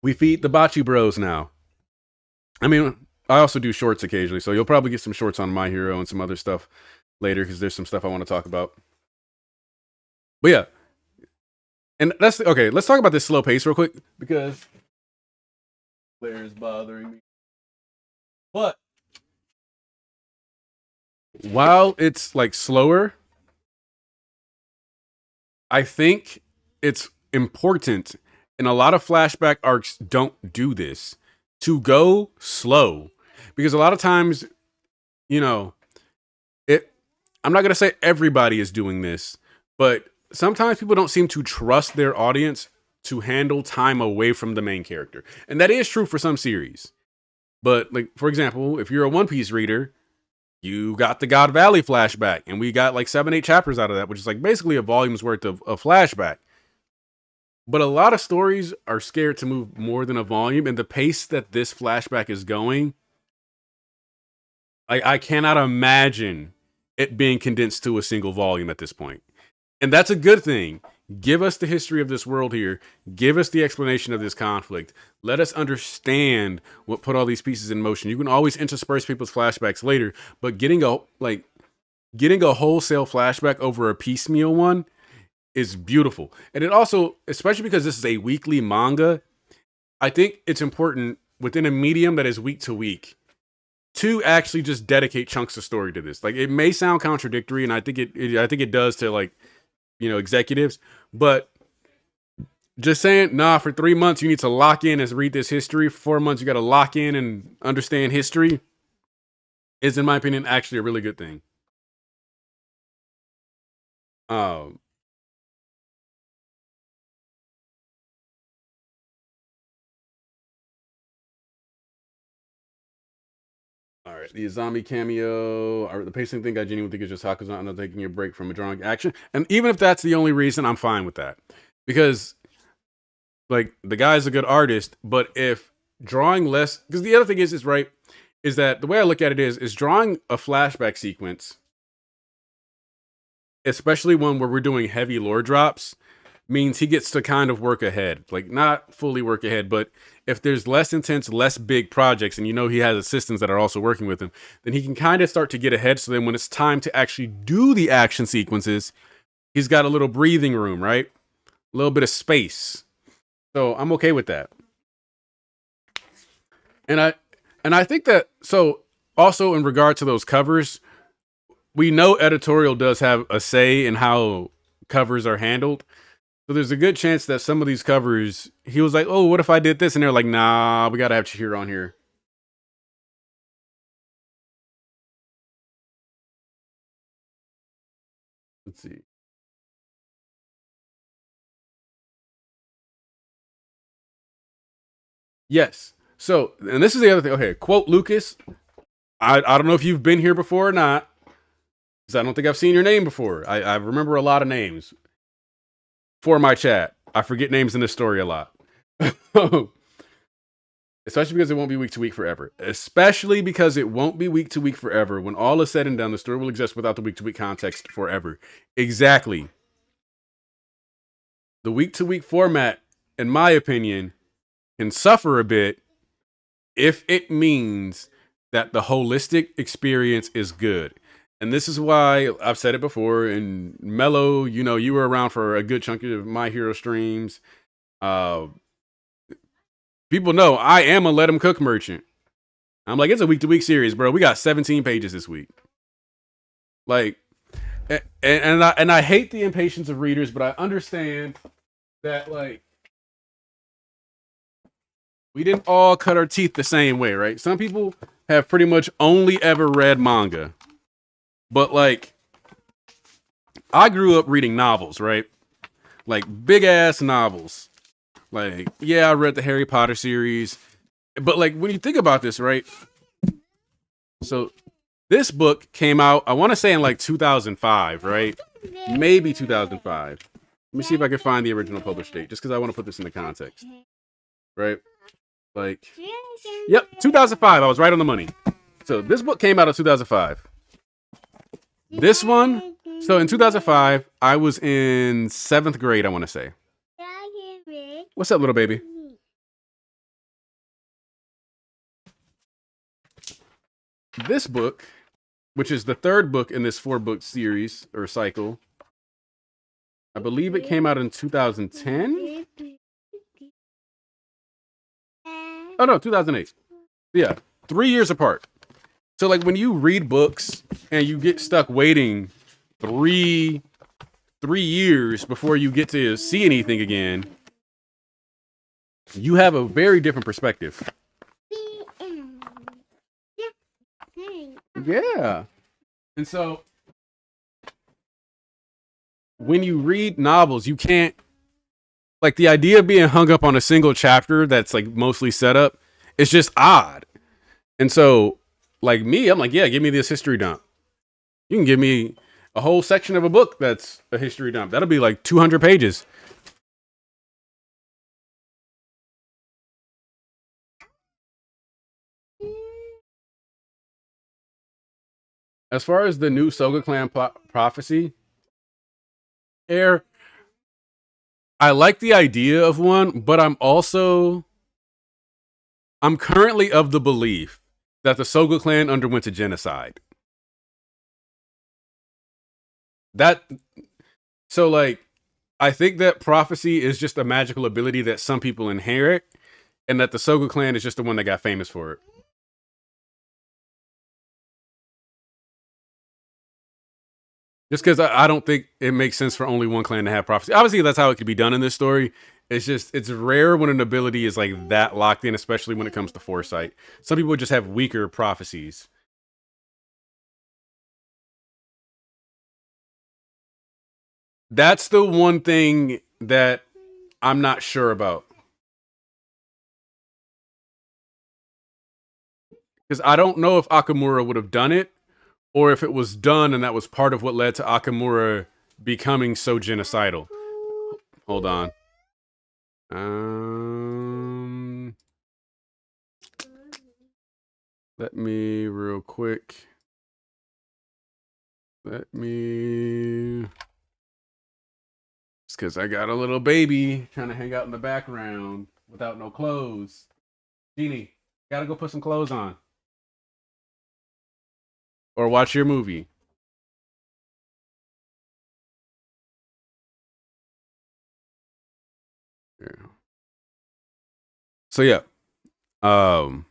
We feed the Bocce Bros now. I mean, I also do shorts occasionally, so you'll probably get some shorts on My Hero and some other stuff later because there's some stuff I want to talk about. But yeah, and that's okay. Let's talk about this slow pace real quick because Claire is bothering me. But while it's like slower, I think it's important, and a lot of flashback arcs don't do this, to go slow. Because a lot of times, you know, it I'm not gonna say everybody is doing this, but sometimes people don't seem to trust their audience to handle time away from the main character. And that is true for some series. But like for example, if you're a One Piece reader, you got the God Valley flashback, and we got like 7, 8 chapters out of that, which is like basically a volume's worth of flashback. But a lot of stories are scared to move more than a volume, and the pace that this flashback is going, I cannot imagine it being condensed to a single volume at this point. And that's a good thing. Give us the history of this world here. Give us the explanation of this conflict. Let us understand what put all these pieces in motion. You can always intersperse people's flashbacks later, but getting a wholesale flashback over a piecemeal one is beautiful. And it also, especially because this is a weekly manga, I think it's important within a medium that is week to week to actually just dedicate chunks of story to this. Like it may sound contradictory, and I think it does to like executives, but just saying, nah, for 3 months you need to lock in and read this history. For 4 months you got to lock in and understand history is, in my opinion, actually a really good thing. Um, all right, the zombie cameo, the pacing thing I genuinely think is just Haku's not taking a break from a drawing action, and even if that's the only reason, I'm fine with that because like the guy's a good artist, but if drawing less, because the other thing is right, is that the way I look at it is drawing a flashback sequence, especially one where we're doing heavy lore drops, means he gets to kind of work ahead. Like not fully work ahead, but if there's less intense, less big projects, and he has assistants that are also working with him, then he can kind of start to get ahead. So then when it's time to actually do the action sequences, he's got a little breathing room, right? A little bit of space. So I'm okay with that. And I think that so also in regard to those covers, we know editorial does have a say in how covers are handled. So there's a good chance that some of these covers, he was like, "Oh, what if I did this?" And they're like, "Nah, we gotta have Chihiro on here." Let's see. Yes. So, and this is the other thing. Okay, quote Lucas. I don't know if you've been here before or not, because I don't think I've seen your name before. I remember a lot of names for my chat. I forget names in this story a lot. Especially because it won't be week to week forever. Especially because it won't be week to week forever. When all is said and done, the story will exist without the week to week context forever. Exactly. The week to week format, in my opinion, can suffer a bit if it means that the holistic experience is good. And this is why I've said it before. And Mello, you were around for a good chunk of My Hero streams. Uh, People know I am a Let 'em Cook merchant. I'm like, it's a week to week series, bro. We got 17 pages this week. Like, and I hate the impatience of readers, but I understand that like we didn't all cut our teeth the same way, right? Some people have pretty much only ever read manga, but like I grew up reading novels, right? Like big ass novels. Like, yeah, I read the Harry Potter series, but like when you think about this, right? So this book came out, I want to say in like 2005, right? Maybe 2005. Let me see if I can find the original published date, just because I want to put this into context, right? Like, yep, 2005. I was right on the money. So this book came out in 2005. This one, so in 2005, I was in 7th grade, I want to say. What's up, little baby? This book, which is the third book in this 4-book series or cycle, I believe it came out in 2010. Oh no, 2008. Yeah, 3 years apart. So like when you read books and you get stuck waiting three 3 years before you get to see anything again, you have a very different perspective. Yeah. And so when you read novels, you can't, like, the idea of being hung up on a single chapter that's like mostly set up, it's just odd. And so, like me, I'm like, yeah, give me this history dump. You can give me a whole section of a book that's a history dump. That'll be like 200 pages. As far as the new Soga Clan prophecy, Air, I like the idea of one, but I'm currently of the belief that the Soga clan underwent a genocide. That so like I think that prophecy is just a magical ability that some people inherit, and that the Soga clan is just the one that got famous for it. Just because I don't think it makes sense for only one clan to have prophecy. Obviously, that's how it could be done in this story. It's just it's rare when an ability is like that locked in, especially when it comes to foresight. Some people just have weaker prophecies. That's the one thing that I'm not sure about. Because I don't know if Akamura would have done it, or if it was done and that was part of what led to Akamura becoming so genocidal. Hold on. Um, Let me real quick. Let me. It's because I got a little baby trying to hang out in the background without no clothes. Genie, gotta go put some clothes on. Or watch your movie. Yeah. So yeah. Um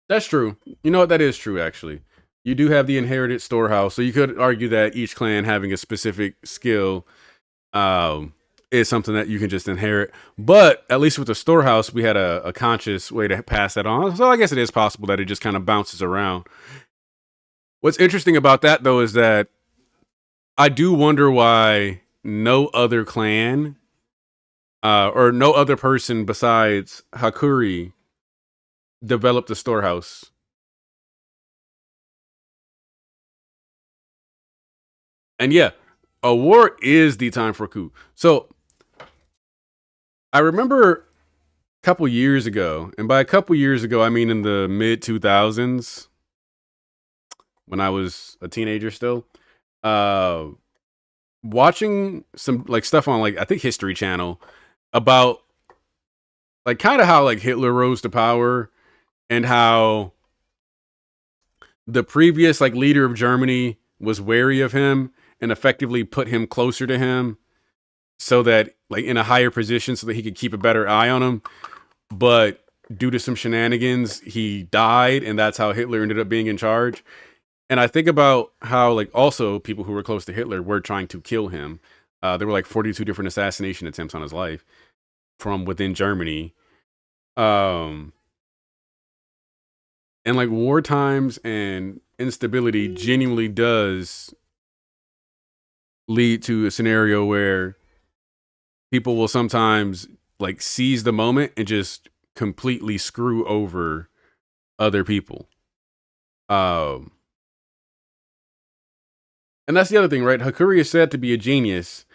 that's true. You know what? That is true actually. You do have the inherited storehouse, so you could argue that each clan having a specific skill um, is something that you can just inherit. But at least with the storehouse, we had a conscious way to pass that on. So I guess it is possible that it just kind of bounces around. What's interesting about that, though, is that I do wonder why no other clan or no other person besides Hakuri developed the storehouse. And yeah, a war is the time for a coup. So I remember a couple years ago, and by a couple years ago, I mean in the mid 2000s, when I was a teenager still, uh, watching some like stuff on like I think History Channel about like kind of how like Hitler rose to power and how the previous like leader of Germany was wary of him and effectively put him closer to him so that like in a higher position so that he could keep a better eye on him. But due to some shenanigans, he died, and that's how Hitler ended up being in charge. And I think about how like also people who were close to Hitler were trying to kill him. There were like 42 different assassination attempts on his life from within Germany. Um, and like war times and instability genuinely does lead to a scenario where people will sometimes like seize the moment and just completely screw over other people. Um, and that's the other thing, right? Hakuri is said to be a genius,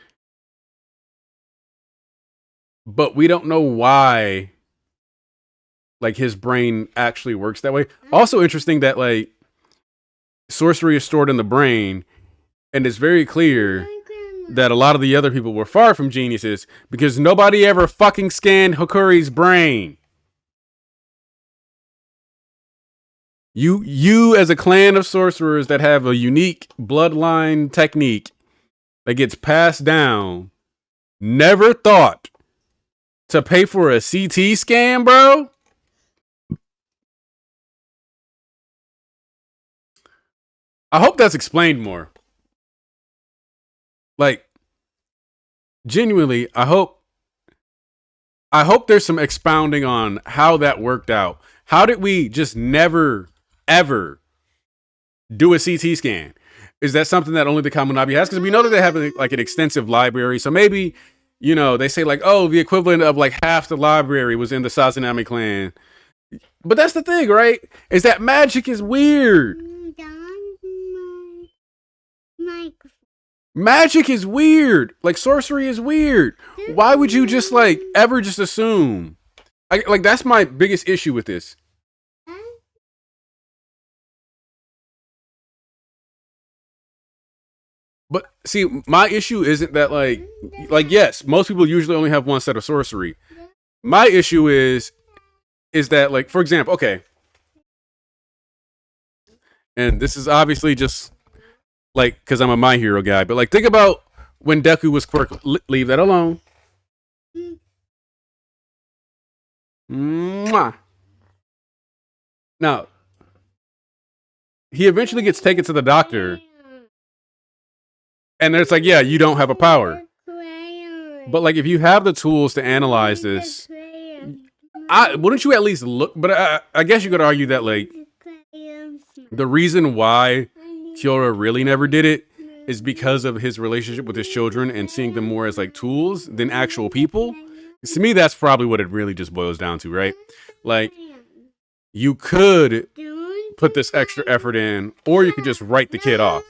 but we don't know why like his brain actually works that way. Also interesting that like sorcery is stored in the brain, and it's very clear that a lot of the other people were far from geniuses because nobody ever fucking scanned Hakuri's brain. You as a clan of sorcerers that have a unique bloodline technique that gets passed down, never thought to pay for a CT scan, bro? I hope that's explained more. Like, genuinely, I hope there's some expounding on how that worked out. How did we just never ever do a CT scan? Is that something that only the Kamunabi has? Because we know that they have like an extensive library. So maybe, they say like, oh, the equivalent of like half the library was in the Sazanami clan. But that's the thing, right? Is that magic is weird. Magic is weird. Like sorcery is weird. Why would you just like ever just assume? Like that's my biggest issue with this. But see, my issue isn't that like yes, most people usually only have one set of sorcery. My issue is that like for example, okay, and this is obviously just like because I'm a My Hero guy, but like think about when Deku was quirk. Leave that alone. Mwah. Now he eventually gets taken to the doctor, and it's like, yeah, you don't have a power. But like, if you have the tools to analyze this, wouldn't you at least look? But I guess you could argue that like the reason why Kyoto really never did it is because of his relationship with his children and seeing them more as like tools than actual people. To me, that's probably what it really just boils down to, right? Like, you could put this extra effort in, or you could just write the kid off.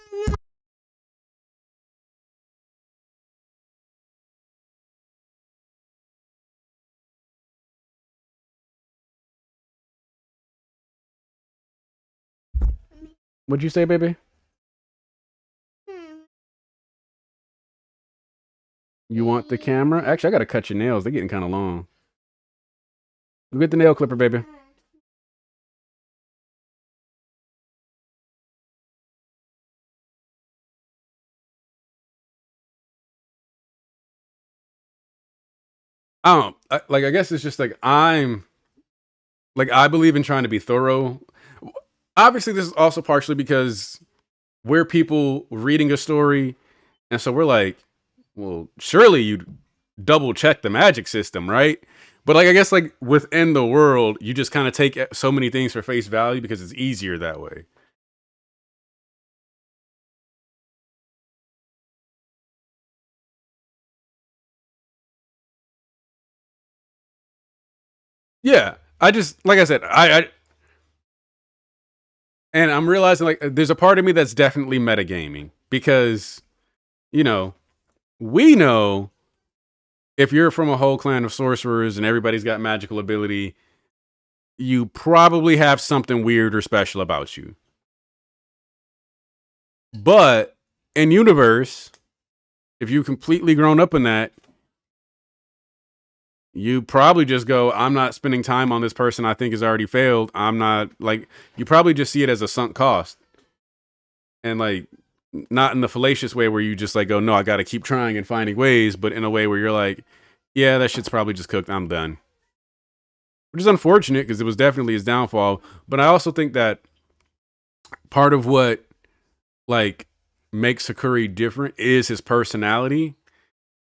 What'd you say, baby? You want the camera? Actually, I gotta cut your nails. They're getting kind of long. Go get the nail clipper, baby. I don't like. I guess it's just like I believe in trying to be thorough. Obviously, this is also partially because we're people reading a story, and so we're like, well, surely you'd double check the magic system, right? But like, I guess like within the world, you just kind of take so many things for face value because it's easier that way. Yeah, I just like I said, and I'm realizing like there's a part of me that's definitely metagaming because you know we know if you're from a whole clan of sorcerers and everybody's got magical ability, you probably have something weird or special about you. But in universe, if you completely grown up in that, you probably just go, I'm not spending time on this person I think has already failed. I'm not like you probably just see it as a sunk cost. And like not in the fallacious way where you just like go, no, I gotta keep trying and finding ways, but in a way where you're like, yeah, that shit's probably just cooked. I'm done. Which is unfortunate because it was definitely his downfall. But I also think that part of what like makes Sakuri different is his personality.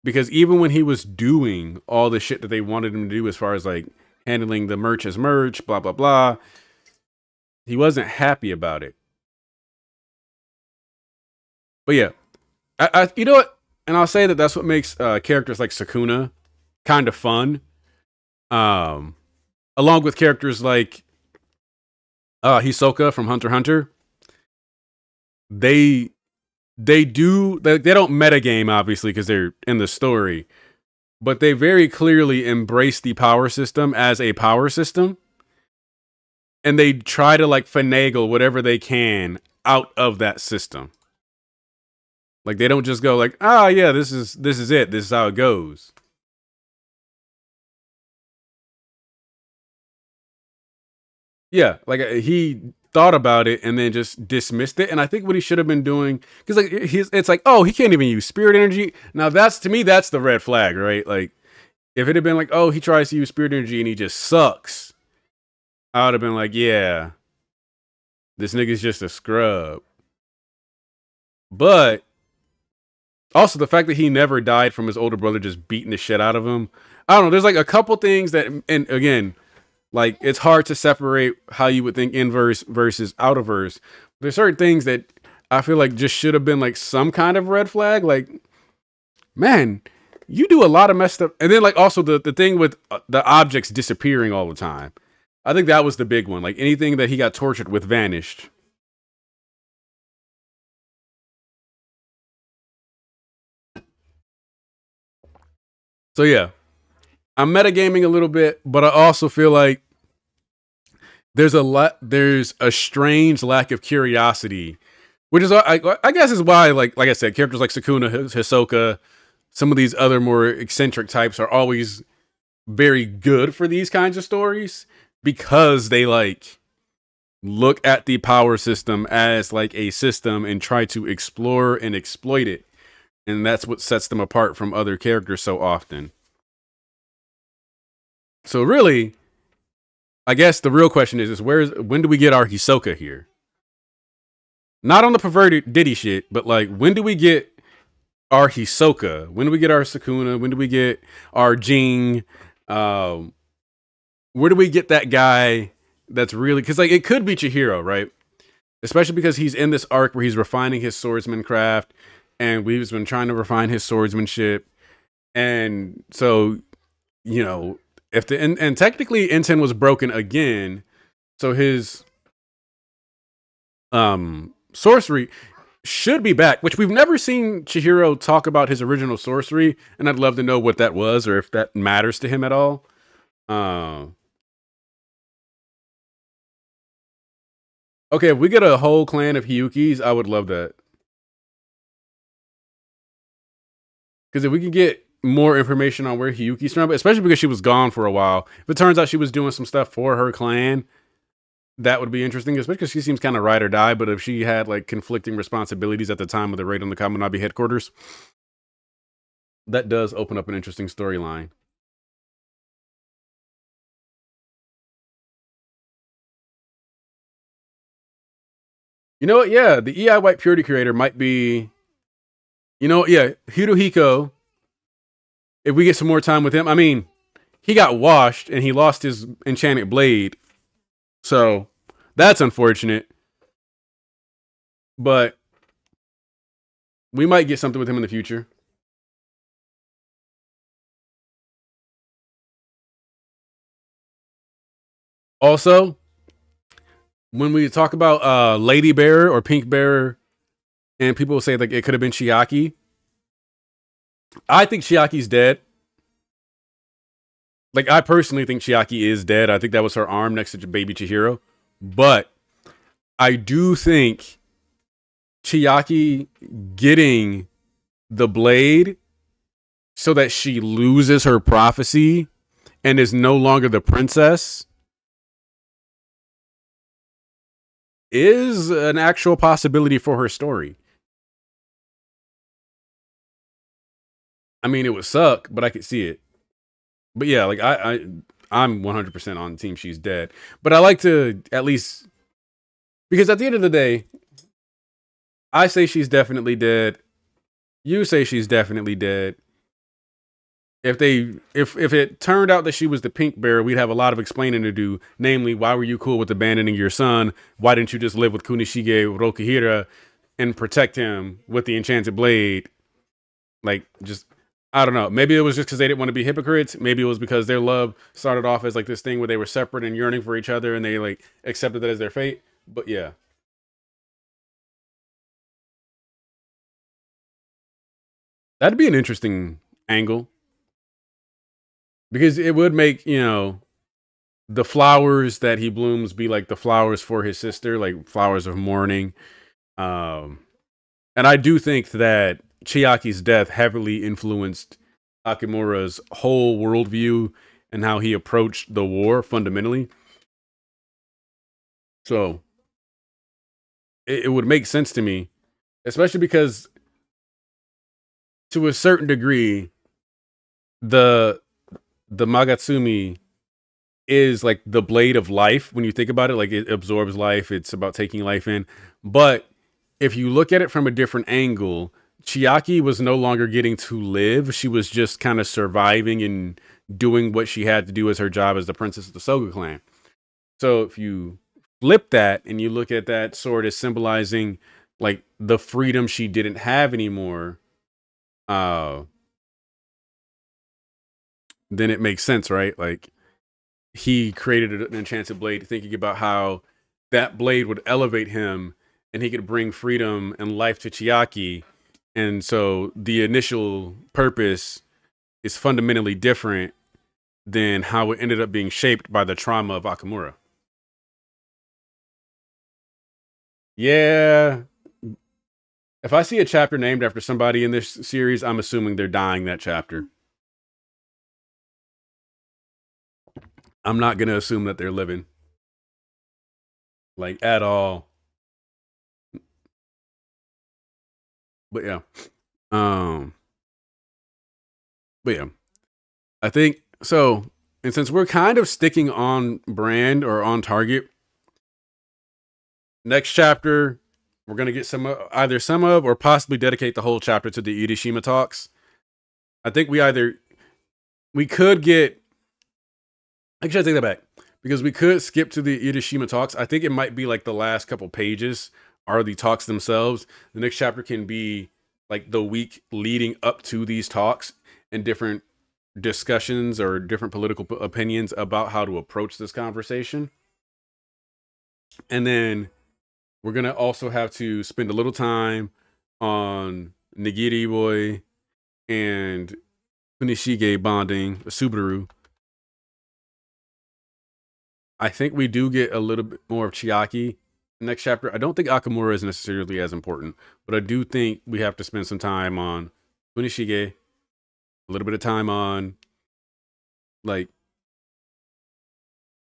Because even when he was doing all the shit that they wanted him to do, as far as like handling the merch as merch, blah blah blah, he wasn't happy about it. But yeah, you know what? And I'll say that that's what makes characters like Sakuna kind of fun. Um, Along with characters like Hisoka from Hunter x Hunter, they they don't metagame obviously because they're in the story, but they very clearly embrace the power system as a power system, and they try to like finagle whatever they can out of that system. Like they don't just go like, ah, yeah, this is it. This is how it goes. Yeah, like he thought about it and then just dismissed it. And I think what he should have been doing, because like it's like, oh, he can't even use spirit energy. Now that's to me, that's the red flag, right? Like if it had been like, oh, he tries to use spirit energy and he just sucks, I would have been like, yeah, this nigga's just a scrub. But also the fact that he never died from his older brother just beating the shit out of him. I don't know. There's like a couple things that, and again, like it's hard to separate how you would think inverse versus out of verse. There's certain things that I feel like just should have been like some kind of red flag. Like, man, you do a lot of messed up. And then like also the thing with the objects disappearing all the time. I think that was the big one. Like anything that he got tortured with vanished. So yeah, I'm metagaming a little bit, but I also feel like there's a strange lack of curiosity, which is I guess is why like I said, characters like Sukuna, Hisoka, some of these other more eccentric types are always very good for these kinds of stories because they like look at the power system as like a system and try to explore and exploit it, and that's what sets them apart from other characters so often. So really, I guess the real question is when do we get our Hisoka here? Not on the perverted Diddy shit, but like when do we get our Hisoka? When do we get our Sukuna? When do we get our Jing? Um, where do we get that guy that's really, because like it could be Chihiro, right? Especially because he's in this arc where he's refining his swordsman craft, and we've been trying to refine his swordsmanship, and so you know if the and technically Inten was broken again, so his sorcery should be back, which we've never seen Chihiro talk about his original sorcery, and I'd love to know what that was or if that matters to him at all. Uh, okay, if we get a whole clan of Hiyukis, I would love that. Because if we can get more information on where Hiyuki's from, especially because she was gone for a while, if it turns out she was doing some stuff for her clan, that would be interesting, especially because she seems kind of ride or die. But if she had like conflicting responsibilities at the time of the raid on the Kaminabi headquarters, that does open up an interesting storyline. You know what? Yeah, the EI White Purity creator might be. You know, yeah, Hirohiko. If we get some more time with him, I mean, he got washed and he lost his enchanted blade, so that's unfortunate. But we might get something with him in the future. Also, when we talk about Lady Bearer or Pink Bearer, and people will say like it could have been Chiaki, I think Chiaki's dead. Like I personally think Chiaki is dead. I think that was her arm next to baby Chihiro. But I do think Chiaki getting the blade so that she loses her prophecy and is no longer the princess is an actual possibility for her story. I mean, it would suck, but I could see it. But yeah, like I'm 100% on the team. She's dead, but I like to at least because at the end of the day, I say she's definitely dead. You say she's definitely dead. If it turned out that she was the pink bear, we'd have a lot of explaining to do. Namely, why were you cool with abandoning your son? Why didn't you just live with Kunishige Rokuhira and protect him with the enchanted blade? Like, just I don't know. Maybe it was just because they didn't want to be hypocrites. Maybe it was because their love started off as like this thing where they were separate and yearning for each other, and they like accepted that as their fate. But yeah, that'd be an interesting angle because it would make the flowers that he blooms be like the flowers for his sister, like flowers of mourning. Um, and I do think that Chiaki's death heavily influenced Akimura's whole worldview and how he approached the war fundamentally. So it would make sense to me, especially because to a certain degree, the the Magatsumi is like the blade of life when you think about it. Like it absorbs life, it's about taking life in. But if you look at it from a different angle, Chiaki was no longer getting to live. She was just kind of surviving and doing what she had to do as her job as the princess of the Soga clan. So if you flip that and you look at that sword as symbolizing like the freedom she didn't have anymore, uh, then it makes sense, right? Like he created an enchanted blade thinking about how that blade would elevate him and he could bring freedom and life to Chiaki. And so the initial purpose is fundamentally different than how it ended up being shaped by the trauma of Akamura. Yeah. If I see a chapter named after somebody in this series, I'm assuming they're dying that chapter. I'm not going to assume that they're living, like, at all. But yeah. Um, but yeah. I think so. And since we're kind of sticking on brand or on target, next chapter, we're going to get either some of or possibly dedicate the whole chapter to the Irishima talks. I think we could get, actually, I take that back because we could skip to the Irishima talks. I think it might be like the last couple pages are the talks themselves. The next chapter can be like the week leading up to these talks and different discussions or different political opinions about how to approach this conversation. And then we're going to also have to spend a little time on Nigiri Boy and Kunishige bonding, Subaru. I think we do get a little bit more of Chiaki next chapter. I don't think Akamura is necessarily as important, but I do think we have to spend some time on Kunishige, a little bit of time on like,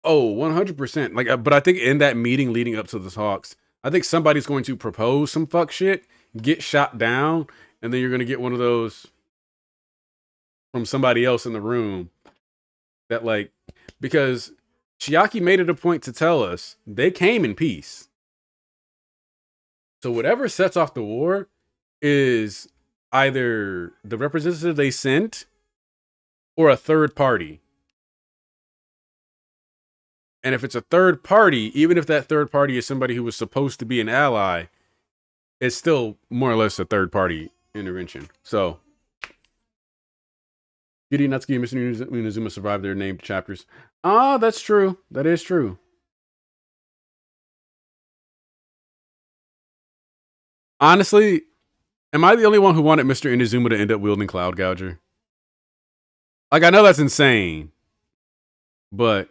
oh, 100%. Like, but I think in that meeting leading up to the talks, I think somebody's going to propose some fuck shit, get shot down, and then you're going to get one of those from somebody else in the room that, like, because Chiaki made it a point to tell us they came in peace. So whatever sets off the war is either the representative they sent or a third party. And if it's a third party, even if that third party is somebody who was supposed to be an ally, it's still more or less a third party intervention. So, Giri Natsuki and Mr. Inazuma survived their named chapters. Ah, that's true. That is true. Honestly, am I the only one who wanted Mr. Inazuma to end up wielding Cloud Gouger? Like, I know that's insane, but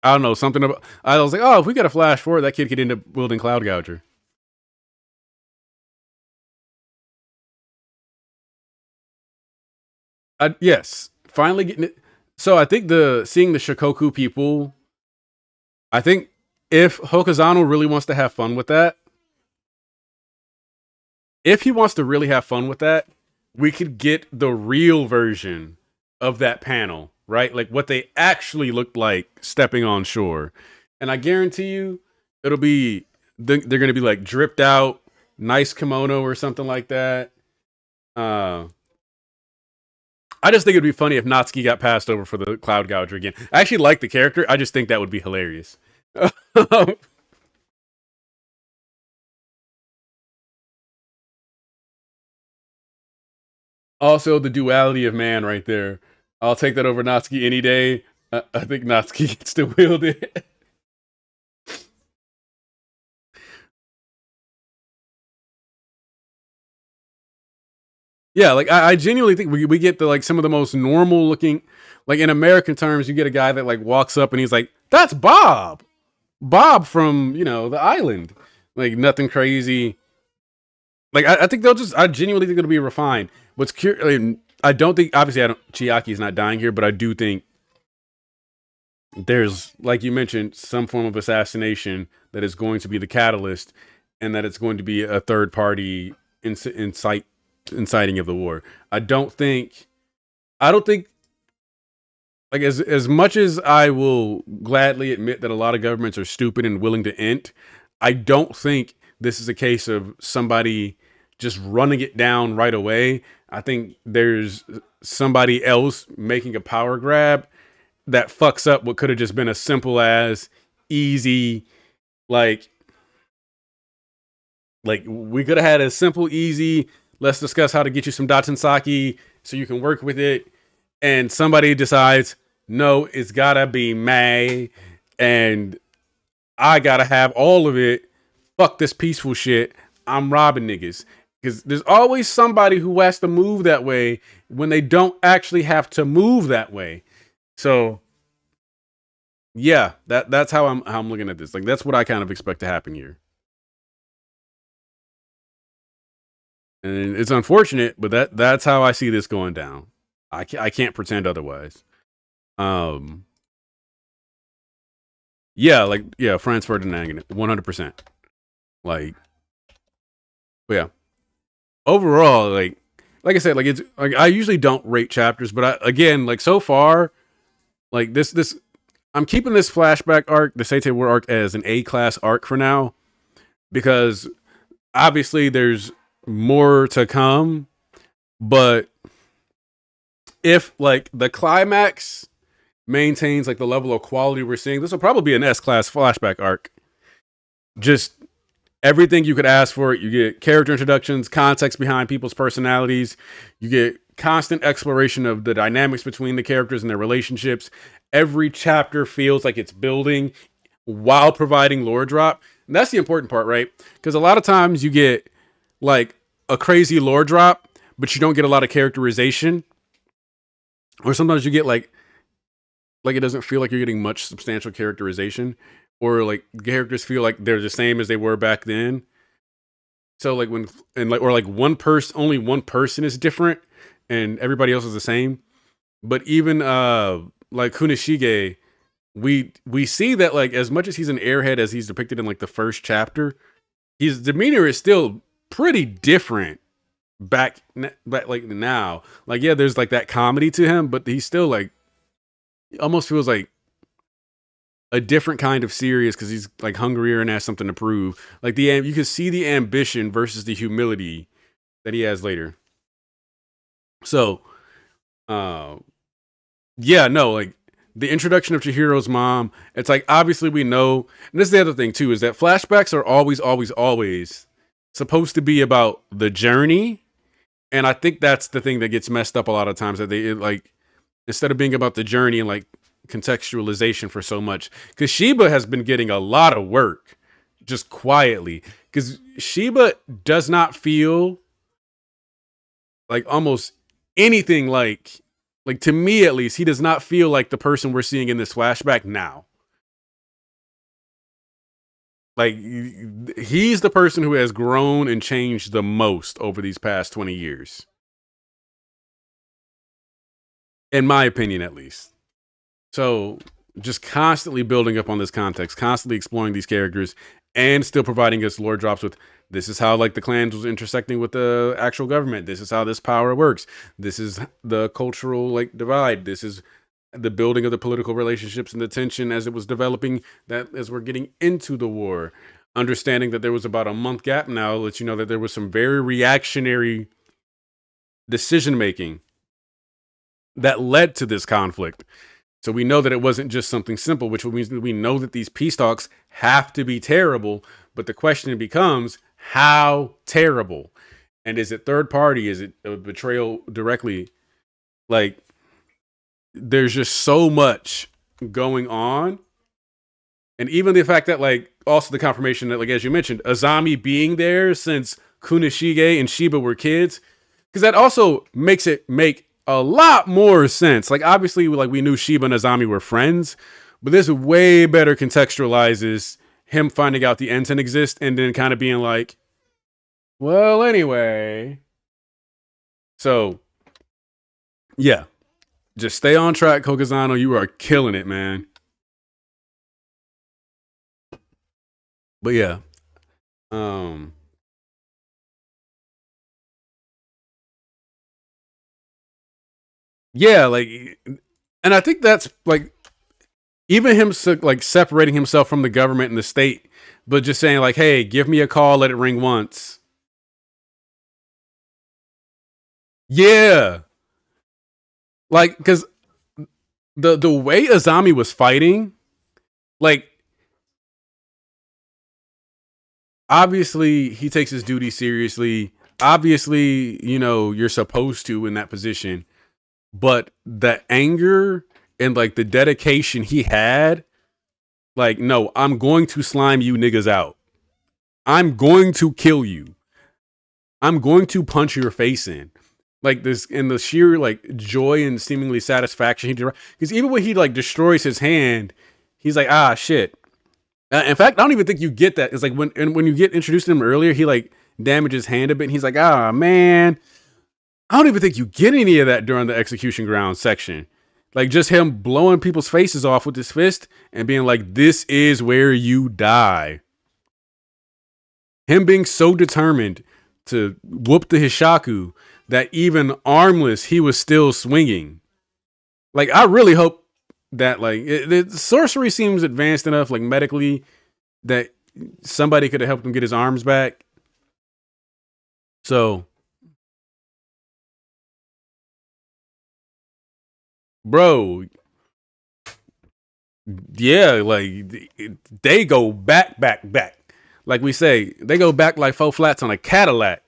I don't know, something about. I was like, oh, if we got a flash forward, that kid could end up wielding Cloud Gouger. Yes, finally getting it. So I think seeing the Shikoku people, I think if Hokazano really wants to have fun with that, if he wants to really have fun with that, we could get the real version of that panel, right? Like what they actually looked like stepping on shore. And I guarantee you, it'll be, they're going to be like dripped out, nice kimono or something like that. I just think it'd be funny if Natsuki got passed over for the Cloud Gouger again. I actually like the character. I just think that would be hilarious. Also, the duality of man right there. I'll take that over Natsuki any day. I think Natsuki gets to wield it. Yeah, like I genuinely think we get the like some of the most normal looking, like in American terms, you get a guy that like walks up and he's like, "That's Bob, Bob from the island." Like nothing crazy. Like I think they'll just. I genuinely think it'll be refined. What's curious, I mean, I don't think obviously I don't. Chiaki is not dying here, but I do think there's, like you mentioned, some form of assassination that is going to be the catalyst, and that it's going to be a third party inciting of the war. I don't think. I don't think. Like as much as I will gladly admit that a lot of governments are stupid and willing to int, I don't think this is a case of somebody just running it down right away. I think there's somebody else making a power grab that fucks up what could have just been a simple as easy, like we could have had a simple, easy, let's discuss how to get you some Daten so you can work with it. And somebody decides, no, it's gotta be May, and I gotta have all of it. Fuck this peaceful shit. I'm robbing niggas. Because there's always somebody who has to move that way when they don't actually have to move that way. So yeah, that's how I'm looking at this. Like that's what I kind of expect to happen here. And it's unfortunate, but that's how I see this going down. I can't pretend otherwise. Um, yeah, like yeah, Franz Ferdinand, 100%. Like, but yeah, overall, like I said, like it's like I usually don't rate chapters, but again, like so far, like this, I'm keeping this flashback arc, the Seitei War arc, as an A class arc for now because obviously there's more to come, but if like the climax maintains like the level of quality we're seeing, this will probably be an S class flashback arc. Just everything you could ask for. You get character introductions, context behind people's personalities. You get constant exploration of the dynamics between the characters and their relationships. Every chapter feels like it's building while providing lore drop. And that's the important part, right? Because a lot of times you get like a crazy lore drop, but you don't get a lot of characterization. Or sometimes you get like it doesn't feel like you're getting much substantial characterization, or like characters feel like they're the same as they were back then. So like when and like or like one person, only one person is different and everybody else is the same. But even like Kunishige, we see that like as much as he's an airhead as he's depicted in like the first chapter, his demeanor is still pretty different back like now. Like yeah, there's like that comedy to him, but he's still like almost feels like a different kind of serious because he's like hungrier and has something to prove. Like you can see the ambition versus the humility that he has later. So, uh, yeah, no, like the introduction of Chihiro's mom. It's like obviously we know, and this is the other thing too, is that flashbacks are always, always, always supposed to be about the journey, and I think that's the thing that gets messed up a lot of times that like instead of being about the journey and like contextualization for so much, because Shiba has been getting a lot of work just quietly because Shiba does not feel like almost anything like to me at least he does not feel like the person we're seeing in this flashback now. Like he's the person who has grown and changed the most over these past 20 years, in my opinion at least. So just constantly building up on this context, constantly exploring these characters, and still providing us lore drops with this is how like the clans was intersecting with the actual government. This is how this power works. This is the cultural like divide. This is the building of the political relationships and the tension as it was developing. That as we're getting into the war, understanding that there was about a month gap now lets you know that there was some very reactionary decision making that led to this conflict. So we know that it wasn't just something simple, which means that we know that these peace talks have to be terrible. But the question becomes, how terrible? And is it third party? Is it a betrayal directly? Like, there's just so much going on. And even the fact that, like, also the confirmation that, like, as you mentioned, Azami being there since Kunishige and Shiba were kids, because that also makes it make a lot more sense. Like obviously, like we knew Shiba and Azami were friends, but this way better contextualizes him finding out the Enten exist and then kind of being like, well, anyway. So yeah, just stay on track, Kokazano. You are killing it, man. But yeah, um, yeah, like, and I think that's like Even him like separating himself from the government and the state, but just saying like, "Hey, give me a call, let it ring once." Yeah, like because the way Azami was fighting, like obviously he takes his duty seriously. Obviously, you're supposed to in that position, but the anger and like the dedication he had, like, no, I'm going to slime you niggas out. I'm going to kill you. I'm going to punch your face in. Like this, in the sheer like joy and seemingly satisfaction he did, because even when he like destroys his hand, he's like, ah, shit. In fact, I don't even think you get that. It's like when you get introduced to him earlier, he like damages his hand a bit, and he's like, ah, man. I don't even think you get any of that during the execution ground section. Like just him blowing people's faces off with his fist and being like, this is where you die. Him being so determined to whoop the Hishaku that even armless, he was still swinging. Like, I really hope that, like, the sorcery seems advanced enough, like, medically, that somebody could have helped him get his arms back. So, bro, yeah, like, they go back, back, back. Like we say, they go back like four flats on a Cadillac.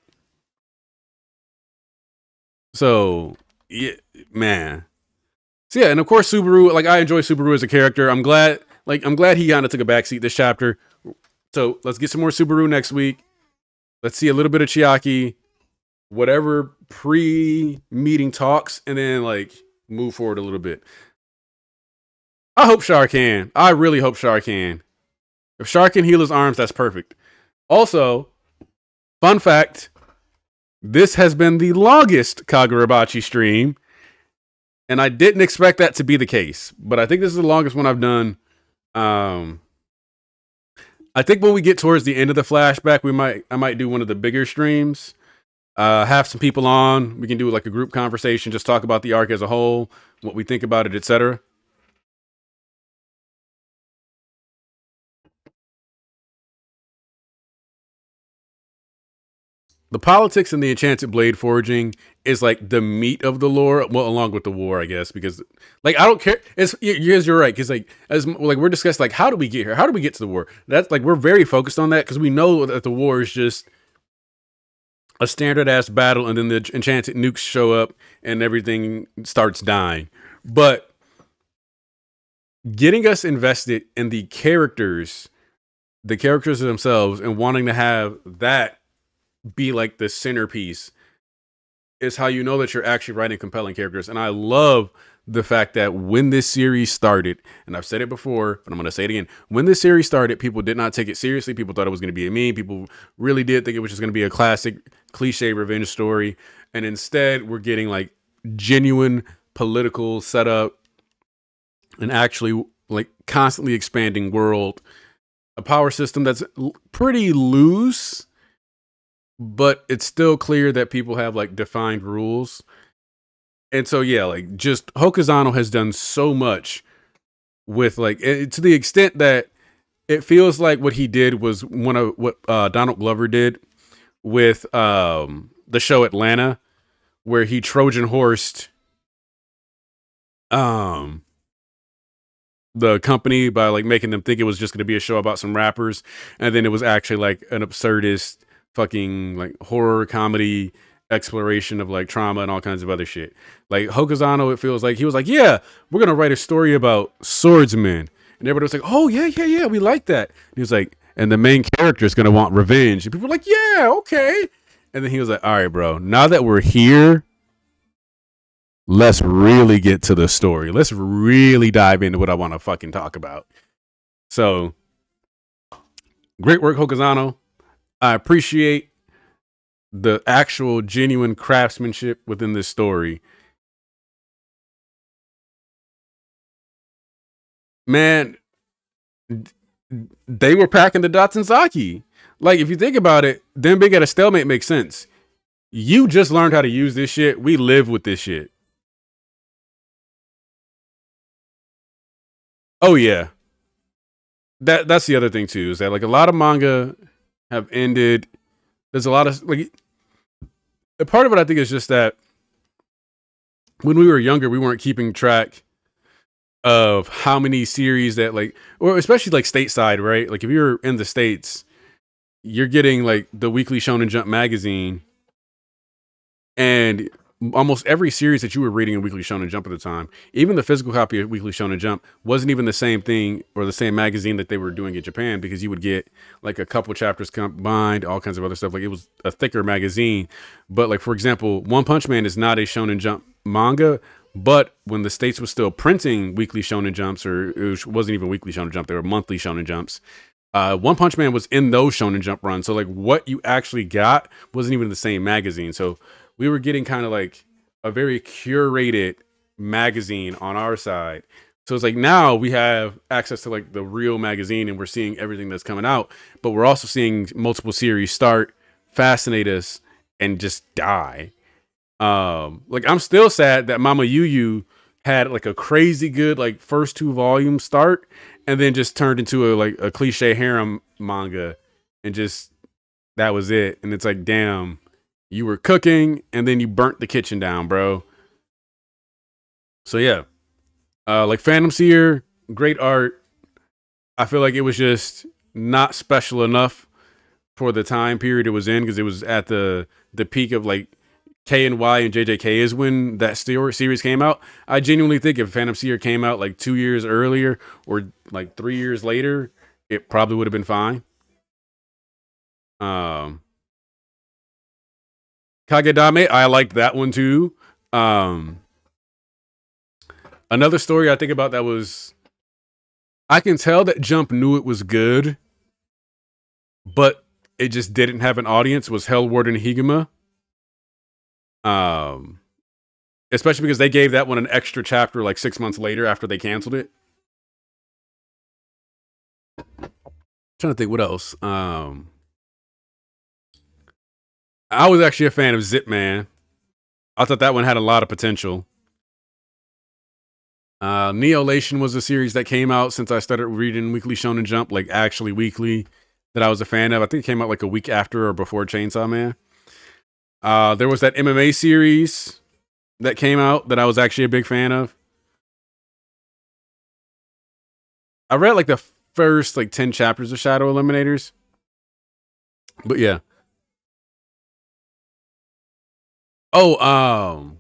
So, yeah, man. So yeah, and of course Subaru. Like I enjoy Subaru as a character. I'm glad he kind of took a backseat this chapter. So let's get some more Subaru next week. Let's see a little bit of Chiaki, whatever pre-meeting talks, and then like move forward a little bit. I hope Char can. I really hope Char can. If Char can heal his arms, that's perfect. Also, fun fact: this has been the longest Kagurabachi stream, and I didn't expect that to be the case. But I think this is the longest one I've done. Um, I think when we get towards the end of the flashback, I might do one of the bigger streams. Have some people on. We can do like a group conversation, just talk about the arc as a whole, what we think about it, etc. The politics and the enchanted blade forging is like the meat of the lore. Well, along with the war, I guess, because like I don't care. It's you're right, because like as like we're discussing, like how do we get here? How do we get to the war? That's like we're very focused on that because we know that the war is just a standard ass battle, and then the enchanted nukes show up and everything starts dying. But getting us invested in the characters themselves, and wanting to have that be like the centerpiece is how you know that you're actually writing compelling characters. And I love the fact that when this series started, and I've said it before, but I'm going to say it again. When this series started, people did not take it seriously. People thought it was going to be a meme. People really did think it was just going to be a classic cliche revenge story. And instead, we're getting like genuine political setup and actually like constantly expanding world, a power system that's pretty loose, but it's still clear that people have like defined rules. And so yeah, like just Hokuzano has done so much with like to the extent that it feels like what he did was one of what Donald Glover did with the show Atlanta, where he Trojan horsed um the company by like making them think it was just going to be a show about some rappers, and then it was actually like an absurdist fucking like horror comedy exploration of like trauma and all kinds of other shit. Like Hokuzano, it feels like he was like, yeah, we're gonna write a story about swordsmen, and everybody was like, oh yeah, yeah, yeah, we like that. And he was like, and the main character is gonna want revenge, and people were like, yeah, okay. And then he was like, all right, bro, now that we're here, let's really get to the story. Let's really dive into what I want to fucking talk about. So, great work, Hokuzano. I appreciate the actual genuine craftsmanship within this story. Man, they were packing the dots in Saki. Like, if you think about it, them being at a stalemate makes sense. You just learned how to use this shit. We live with this shit. Oh yeah, that's the other thing too, is that like a lot of manga have ended. There's a lot of like a part of it. I think is just that when we were younger, we weren't keeping track of how many series that like, or especially like stateside, right? Like if you're in the states, you're getting like the Weekly Shonen Jump magazine, and almost every series that you were reading in Weekly Shonen Jump at the time, even the physical copy of Weekly Shonen Jump, wasn't even the same thing or the same magazine that they were doing in Japan, because you would get like a couple chapters combined, all kinds of other stuff. Like it was a thicker magazine. But like for example, One Punch Man is not a Shonen Jump manga, but when the states was still printing Weekly Shonen Jumps, or it wasn't even Weekly Shonen Jump, they were monthly Shonen Jumps. One Punch Man was in those Shonen Jump runs, so like what you actually got wasn't even the same magazine. So we were getting kind of like a very curated magazine on our side. So it's like now we have access to like the real magazine, and we're seeing everything that's coming out, but we're also seeing multiple series start, fascinate us, and just die. Like I'm still sad that Mama Yu Yu had like a crazy good like first two volume start, and then just turned into a like a cliche harem manga, and just that was it. And it's like, damn, you were cooking and then you burnt the kitchen down, bro. So yeah, like Phantom Seer, great art. I feel like it was just not special enough for the time period it was in, because it was at the peak of like K and Y and JJK is when that series came out. I genuinely think if Phantom Seer came out like 2 years earlier or like 3 years later, it probably would have been fine. Um, Kagedame, I liked that one too. Um, Another story I think about that was, I can tell that Jump knew it was good, but it just didn't have an audience, was Hell Warden Higuma. Um, Especially because they gave that one an extra chapter like 6 months later after they canceled it. Trying to think what else. I was actually a fan of Zip Man. I thought that one had a lot of potential. Neolation was a series that came out since I started reading Weekly Shonen Jump, like actually weekly, that I was a fan of. I think it came out like a week after or before Chainsaw Man. There was that MMA series that came out that I was actually a big fan of. I read like the first like 10 chapters of Shadow Eliminators. But yeah. Oh,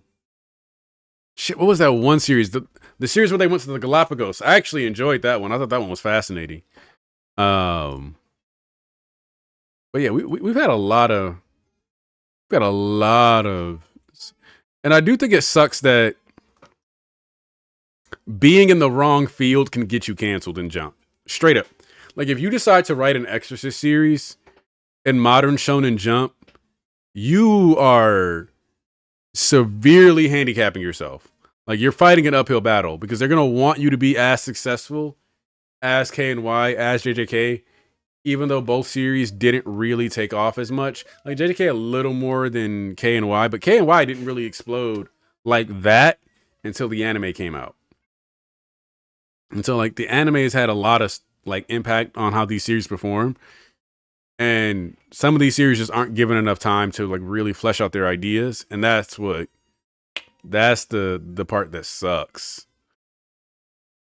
shit, what was that one series? The series where they went to the Galapagos. I actually enjoyed that one. I thought that one was fascinating. Um, but yeah, we've had a lot of we've had a lot of, and I do think it sucks that being in the wrong field can get you canceled in Jump. Straight up. Like if you decide to write an Exorcist series in modern Shonen Jump, you are severely handicapping yourself. Like you're fighting an uphill battle, because they're gonna want you to be as successful as K and Y, as JJK, even though both series didn't really take off as much. Like JJK a little more than K and Y, but K and Y didn't really explode like that until the anime came out. And so like the anime has had a lot of like impact on how these series perform. And some of these series just aren't given enough time to like really flesh out their ideas. And that's the part that sucks.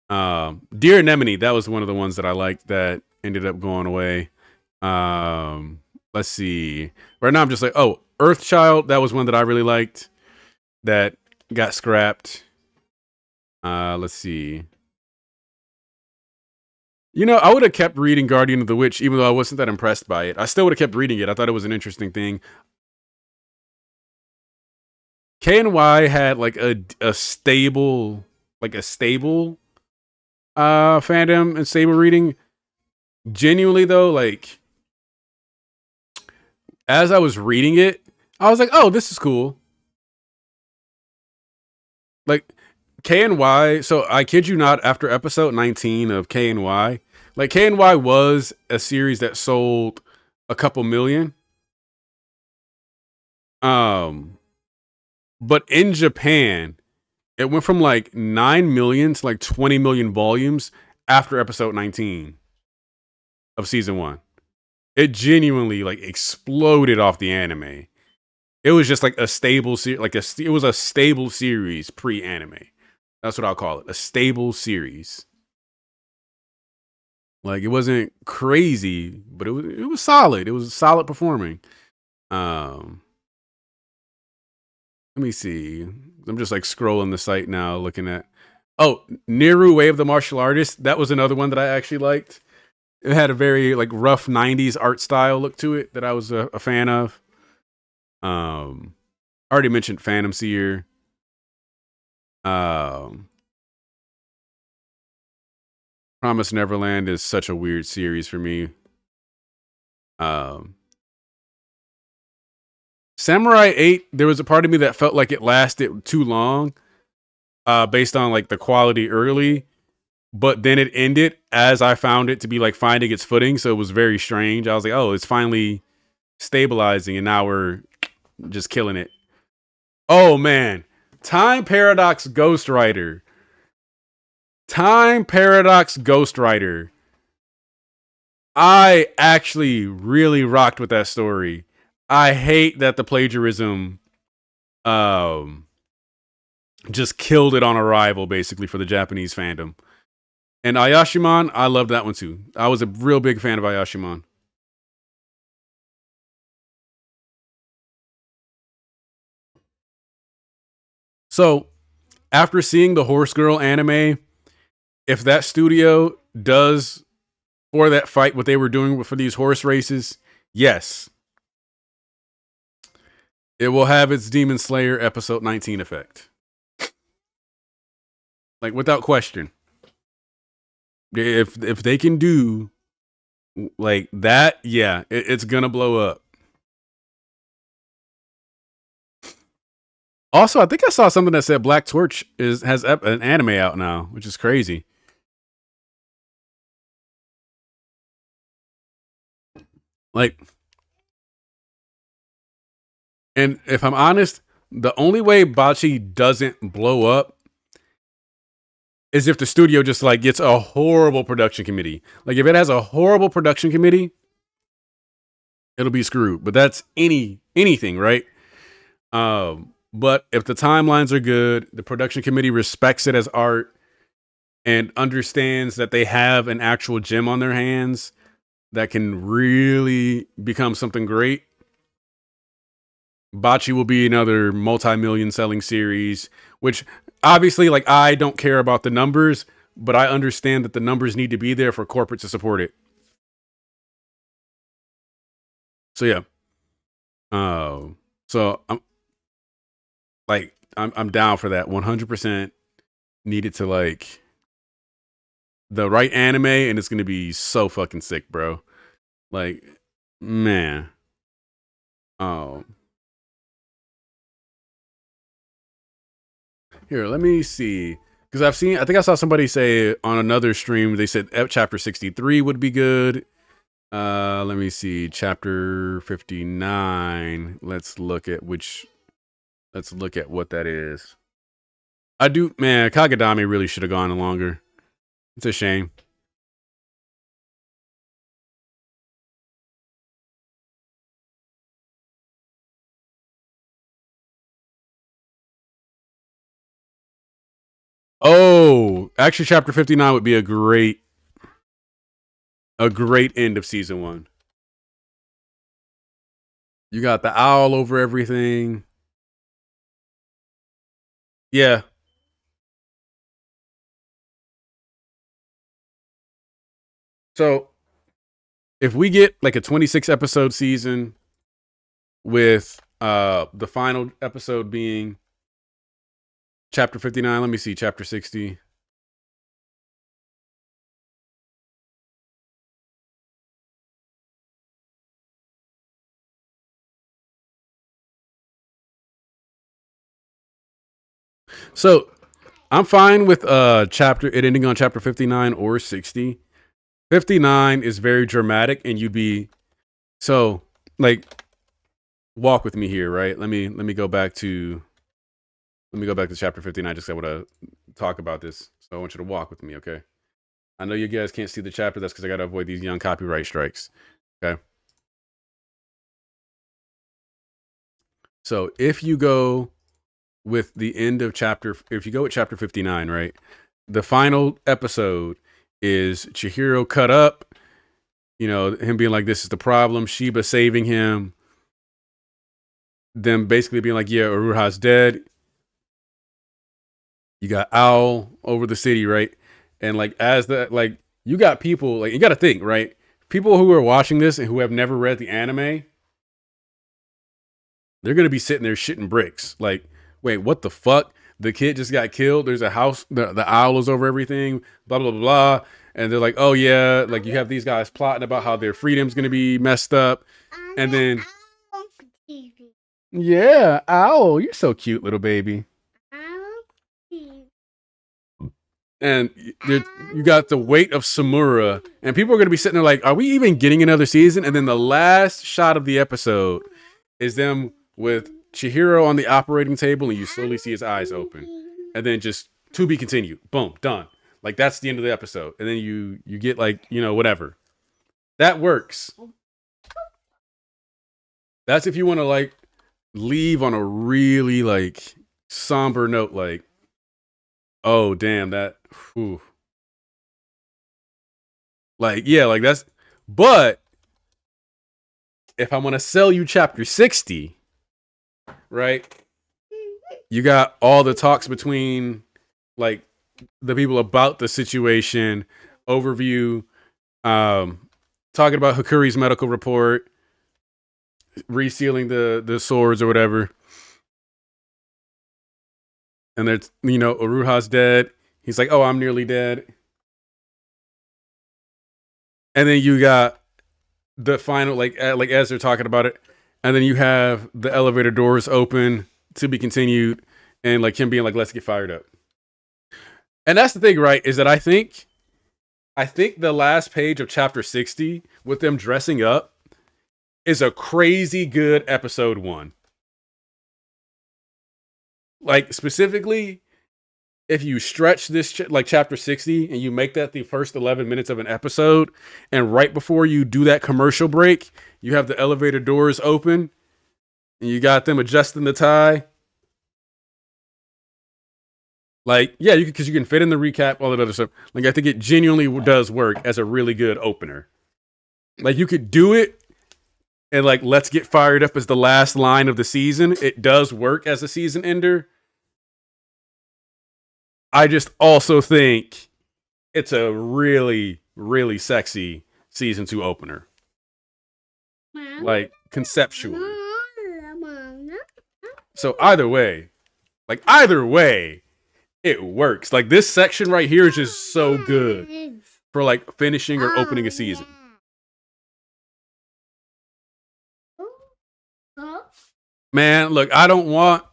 Dear Anemone, that was one of the ones that I liked that ended up going away. Let's see. Right now I'm just like, oh, Earthchild, that was one that I really liked that got scrapped. Let's see. You know, I would have kept reading Guardian of the Witch, even though I wasn't that impressed by it. I still would have kept reading it. I thought it was an interesting thing. K and Y had like a stable, like a stable fandom and stable reading. Genuinely though, like as I was reading it, I was like, oh, this is cool. Like K and Y, so I kid you not, after episode 19 of K and Y, like K and Y was a series that sold a couple million. Um, but in Japan, it went from like 9 million to like 20 million volumes after episode 19 of season 1. It genuinely like exploded off the anime. It was just like a stable it was a stable series pre-anime. That's what I'll call it. A stable series. Like it wasn't crazy, but it was solid. It was solid performing. Um Let me see. I'm just like scrolling the site now looking at Niru Way of the Martial Artist. That was another one that I actually liked. It had a very like rough 90s art style look to it that I was a fan of. I already mentioned Phantom Seer. Um Promise Neverland is such a weird series for me. Um Samurai 8, there was a part of me that felt like it lasted too long, based on like the quality early, but then it ended as I found it to be like finding its footing, so it was very strange. I was like, oh, it's finally stabilizing, and now we're just killing it. Oh man, Time Paradox Ghostwriter. Time Paradox Ghostwriter. I actually really rocked with that story. I hate that the plagiarism um just killed it on arrival basically for the Japanese fandom. And Ayashimon, I loved that one too. I was a real big fan of Ayashimon. So, after seeing the Horse Girl anime, if that studio does for that fight what they were doing for these horse races, yes, it will have its Demon Slayer episode 19 effect. Like without question. If they can do like that, yeah, it's gonna blow up. Also, I think I saw something that said Black Torch has an anime out now, which is crazy. Like, and if I'm honest, the only way Bachi doesn't blow up is if the studio just like gets a horrible production committee. Like if it has a horrible production committee, it'll be screwed. But that's anything, right? But if the timelines are good, the production committee respects it as art and understands that they have an actual gem on their hands that can really become something great. Bachi will be another multi-million selling series, which obviously, like, I don't care about the numbers, but I understand that the numbers need to be there for corporate to support it. So yeah. So I'm down for that 100%. Needed to like the right anime, and it's gonna be so fucking sick, bro. Like, man. Oh, here, let me see. Because I think I saw somebody say on another stream, they said chapter 63 would be good. Let me see. Chapter 59. Let's look at what that is. Man, Kagadami really should have gone longer. It's a shame. Oh, actually, chapter 59 would be a great end of season 1. You got the owl over everything. Yeah. So if we get like a 26 episode season with the final episode being chapter 59, let me see, chapter 60. So I'm fine with it ending on chapter 59 or 60. 59 is very dramatic, and you'd be so like walk with me here, right? Let me go back to chapter 59. Just I want to talk about this. So I want you to walk with me, okay? I know you guys can't see the chapter. That's because I got to avoid these young copyright strikes. Okay. So if you go with the end of chapter, if you go with chapter 59, right? The final episode is Chihiro cut up, him being like, this is the problem, Shiba saving him, them basically being like, yeah, Uruha's dead. You got Owl over the city, right? And like, as the, like, you got people, like, you got to think, right? People who are watching this and who have never read the anime, they're going to be sitting there shitting bricks. Like, wait, what the fuck? The kid just got killed. There's a house. The owl is over everything. Blah, blah, blah, blah. And they're like, oh, yeah. Like, you have these guys plotting about how their freedom's going to be messed up. And then, yeah, owl. You're so cute, little baby. And you got the weight of Samura. And people are going to be sitting there like, are we even getting another season? And then the last shot of the episode is them with Chihiro on the operating table, and you slowly see his eyes open, and then just to be continued. Boom, done. Like, that's the end of the episode, and then you get, like, whatever. That works. That's if you want to, like, leave on a really, like, somber note, like, oh damn, that, whew. Like, yeah, like, that's, but if I want to sell you chapter 60, right? You got all the talks between, like, the people about the situation, overview, talking about Hakuri's medical report, resealing the swords or whatever. And there's, Uruha's dead. He's like, oh, I'm nearly dead. And then you got the final, like as they're talking about it, and then you have the elevator doors open to be continued, and like him being like, let's get fired up. And that's the thing, right? Is that I think the last page of chapter 60 with them dressing up is a crazy good episode 1. Like, specifically, if you stretch this like chapter 60 and you make that the first 11 minutes of an episode, and right before you do that commercial break, you have the elevator doors open and you got them adjusting the tie. Like, yeah, because you can fit in the recap, all that other stuff. Like, I think it genuinely does work as a really good opener. Like, you could do it and like, let's get fired up as the last line of the season. It does work as a season ender. I just also think it's a really, really sexy season 2 opener. Like, conceptually. So either way, it works. Like, this section right here is just so good for like finishing or opening a season. Man, look, I don't want.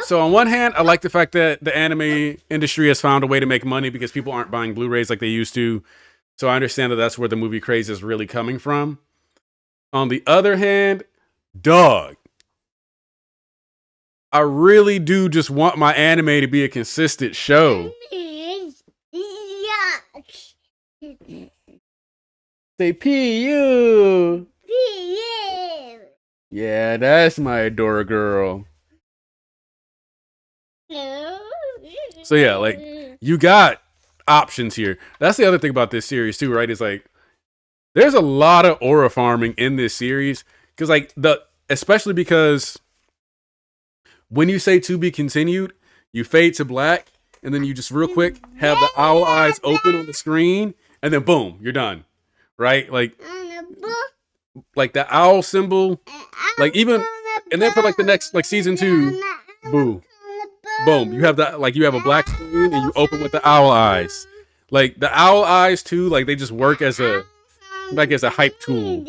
So on one hand, I like the fact that the anime industry has found a way to make money because people aren't buying Blu-rays like they used to. So I understand that that's where the movie craze is really coming from. On the other hand, dog, I really do just want my anime to be a consistent show. Say P-U. P-U. Yeah, that's my Adora girl. So yeah, like, you got options here. That's the other thing about this series too, right? Is like, there's a lot of aura farming in this series. Because like, especially because when you say to be continued, you fade to black, and then you just real quick have the owl eyes open on the screen, and then boom, you're done. Right? Like the owl symbol, like, even, and then for like the next, like, season 2, boo, boom, you have that, like, you have a black screen and you open with the owl eyes. Like, the owl eyes too, like, they just work as a hype tool.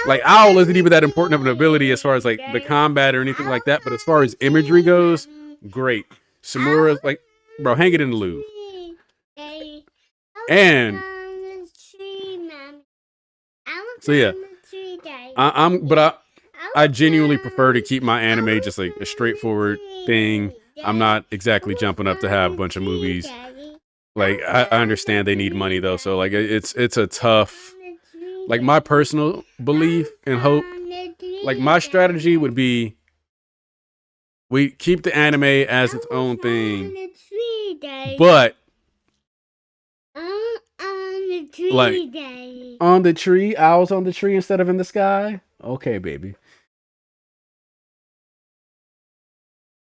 Like, owl isn't even that important of an ability as far as like the combat or anything like that, but as far as imagery goes, great. Samura's like, bro, hang it in the Louvre. And so yeah, I genuinely prefer to keep my anime just like a straightforward thing. I'm not exactly jumping up to have a bunch of movies. Like I understand they need money though, so like it's a tough. Like my personal belief and hope, like my strategy would be we keep the anime as its own thing, but like on the tree, owls on the tree instead of in the sky. Okay, baby.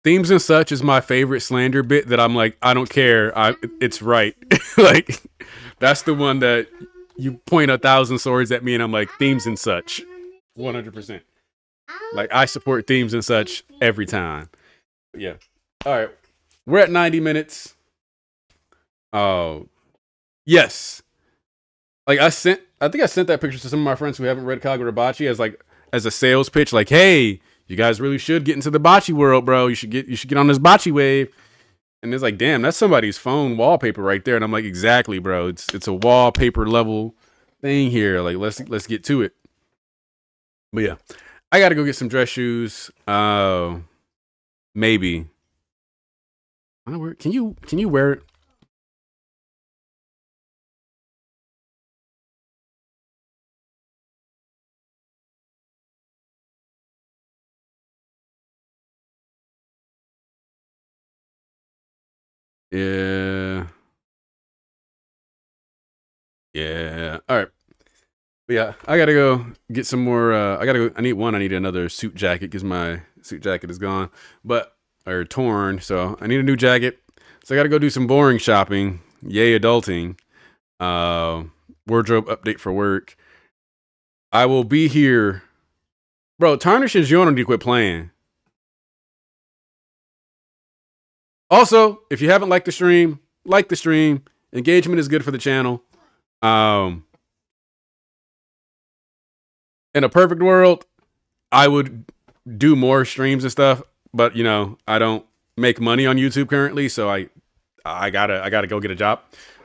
Themes and such is my favorite slander bit that I'm like, I don't care. It's right. Like, that's the one that you point 1,000 swords at me and I'm like, themes and such. 100%. Like, I support themes and such every time. But yeah. All right. We're at 90 minutes. Oh, yes. Like, I think I sent that picture to some of my friends who haven't read Kagurabachi as a sales pitch. Like, hey, you guys really should get into the bocce world, bro. You should get on this bocce wave. And it's like, damn, that's somebody's phone wallpaper right there. And I'm like, exactly, bro. It's a wallpaper level thing here. Like, let's get to it. But yeah, I gotta go get some dress shoes. Maybe. I don't know, can you wear it? Yeah, yeah. All right. But yeah, I gotta go get some more. I gotta go. I need another suit jacket because my suit jacket is gone, but or torn. So I need a new jacket. So I gotta go do some boring shopping. Yay, adulting. Uh, Wardrobe update for work. I will be here. Bro, Tarnish and Giona need to quit playing. Also, if you haven't liked the stream, like the stream. Engagement is good for the channel. Um, in a perfect world, I would do more streams and stuff, but you know, I don't make money on YouTube currently, so I gotta go get a job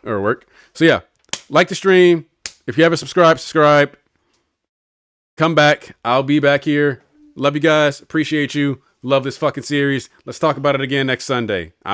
or work. So yeah, like the stream. If you haven't subscribed, subscribe. Come back. I'll be back here. Love you guys. Appreciate you. Love this fucking series. Let's talk about it again next Sunday.